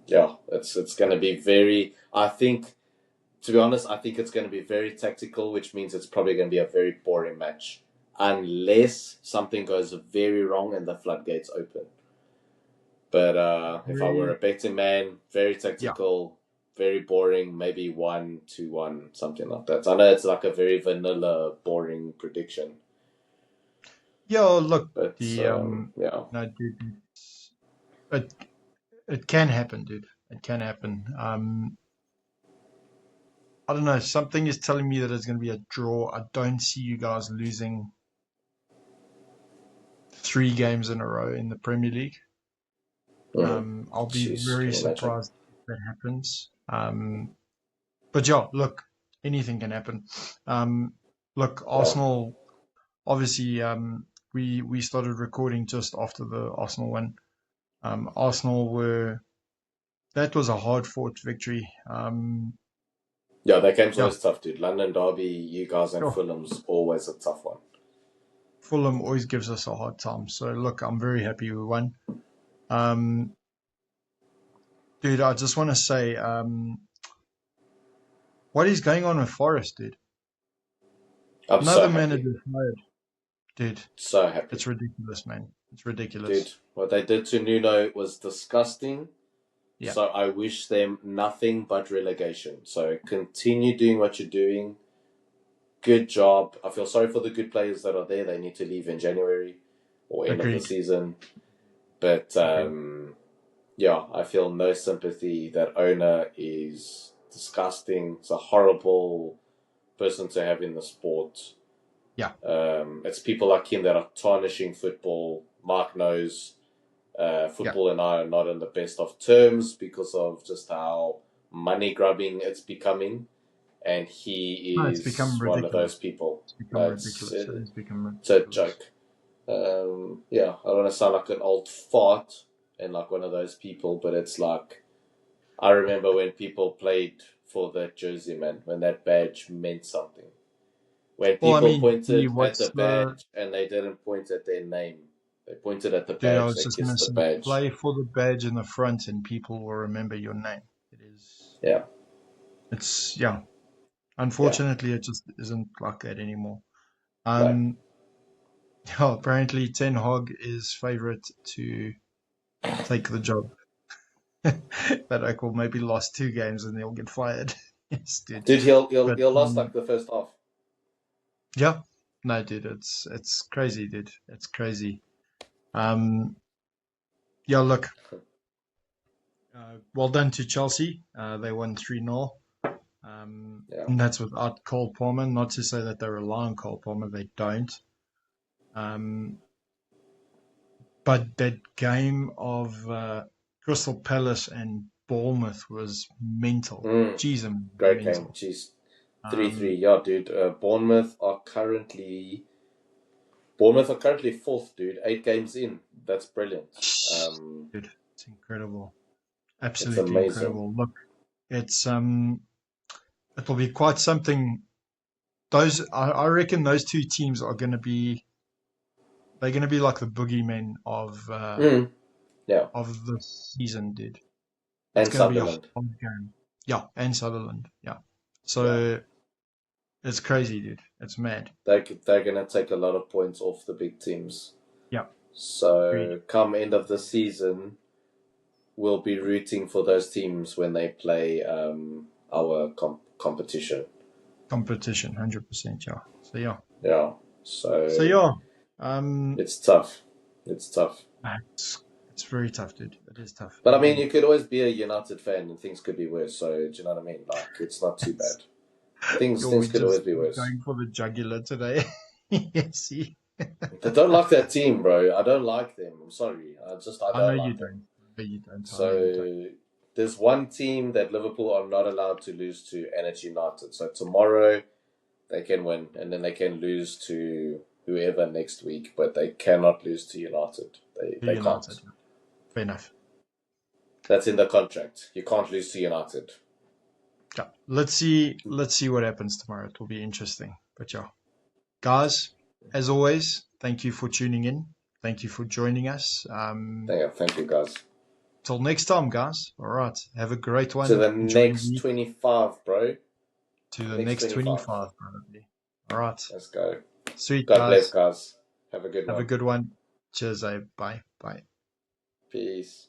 It's going to be very. To be honest, I think it's going to be very tactical, which means it's probably going to be a very boring match, unless something goes very wrong and the floodgates open. But if I were a betting man, very tactical, very boring, maybe 1-1, something like that. I know it's like a very vanilla, boring prediction. Yo, look, but, no, dude, it can happen, dude. It can happen. I don't know. Something is telling me that it's going to be a draw. I don't see you guys losing 3 games in a row in the Premier League. I'll be very surprised if that happens. But yeah, look, anything can happen. Look, Arsenal, obviously, we started recording just after the Arsenal win. Arsenal that was a hard-fought victory. That game's always tough, dude. London Derby, you guys, and Fulham's always a tough one. Fulham always gives us a hard time. So, look, I'm very happy we won. Dude, I just want to say, what is going on with Forest, dude? Another manager fired. Dude, so happy. It's ridiculous, man. It's ridiculous. Dude, what they did to Nuno was disgusting. Yeah. So I wish them nothing but relegation. So continue doing what you're doing. Good job. I feel sorry for the good players that are there. They need to leave in January or end of the season. But I feel no sympathy. That owner is disgusting. It's a horrible person to have in the sport. Yeah. It's people like him that are tarnishing football. Mark knows football and I are not on the best of terms because of just how money grubbing it's becoming. And he No, it's become is one of those ridiculous. people. It's become It's, ridiculous. It has become it's a ridiculous. joke. Yeah, I don't want to sound like an old fart and like one of those people, but it's like I remember when people played for that jersey, man, when that badge meant something. When Well, I people mean, pointed at the what's the badge and they didn't point at their name, they pointed at the dude? I badge, was they just gonna kissed the say, badge. play for the badge in the front, and people will remember your name. It is. Yeah, It's yeah. yeah, Unfortunately, it just isn't like that anymore. no. Um, yeah, apparently Ten Hag is favorite to take the job. But Equal maybe lost 2 games and they'll get fired. Yes, dude. Dude, But he'll lost like the first half. yeah, no, dude, it's crazy, dude. It's crazy. Um, yeah, look, well done to Chelsea. They won 3-0. Yeah. And that's without Cole Palmer. Not to say that they rely on Cole Palmer, they don't. Um, but that game of Crystal Palace and Bournemouth was mental. Mm, Jeez, great game. mental. Jeez. 3-3. Um, Yeah, dude. Bournemouth are currently fourth, dude. 8 games in. That's brilliant. dude, it's incredible. It's Absolutely amazing. incredible. Look, it's it'll be quite something. Those I reckon those two teams are they're gonna be like the boogeymen Mm, yeah. of the season, dude. It's And gonna be a Sunderland. hard game. Yeah, and Sutherland. Yeah. Yeah. So it's crazy, dude. It's mad. They're going to take a lot of points off the big teams. Yeah, agreed. So, come end of the season, we'll be rooting for those teams when they play our competition. Competition, 100%. Yeah. So yeah. Yeah. So So, yeah. Um, it's tough. It's tough. it's very tough, dude. It is tough But I mean, indeed. you could always be a United fan and things could be worse. So, do you know what I mean? Like, it's not too bad. You're Things could always just be worse. going for the jugular today. See, I don't like that team, bro. I don't like them. I'm sorry. I I know don't you like them. don't. I know you don't. I know you don't. So there's one team that Liverpool are not allowed to lose to, and it's United. So tomorrow they can win, and then they can lose to whoever next week, but they cannot lose to United. You're They United. can't. Fair enough. That's in the contract. You can't lose to United. Yeah. Let's see. Let's see what happens tomorrow. It will be interesting. But yeah, guys, as always, thank you for tuning in. Thank you for joining us. Yeah, thank you guys. Till next time, guys. All right. Have a great To one. the Enjoy your next week. 25, bro. To the Next next 25. 25, probably. All right. Let's go. Sweet, God bless, guys. guys. Have a good Have a one. good one. Cheers, Abe. Bye. Bye. Peace.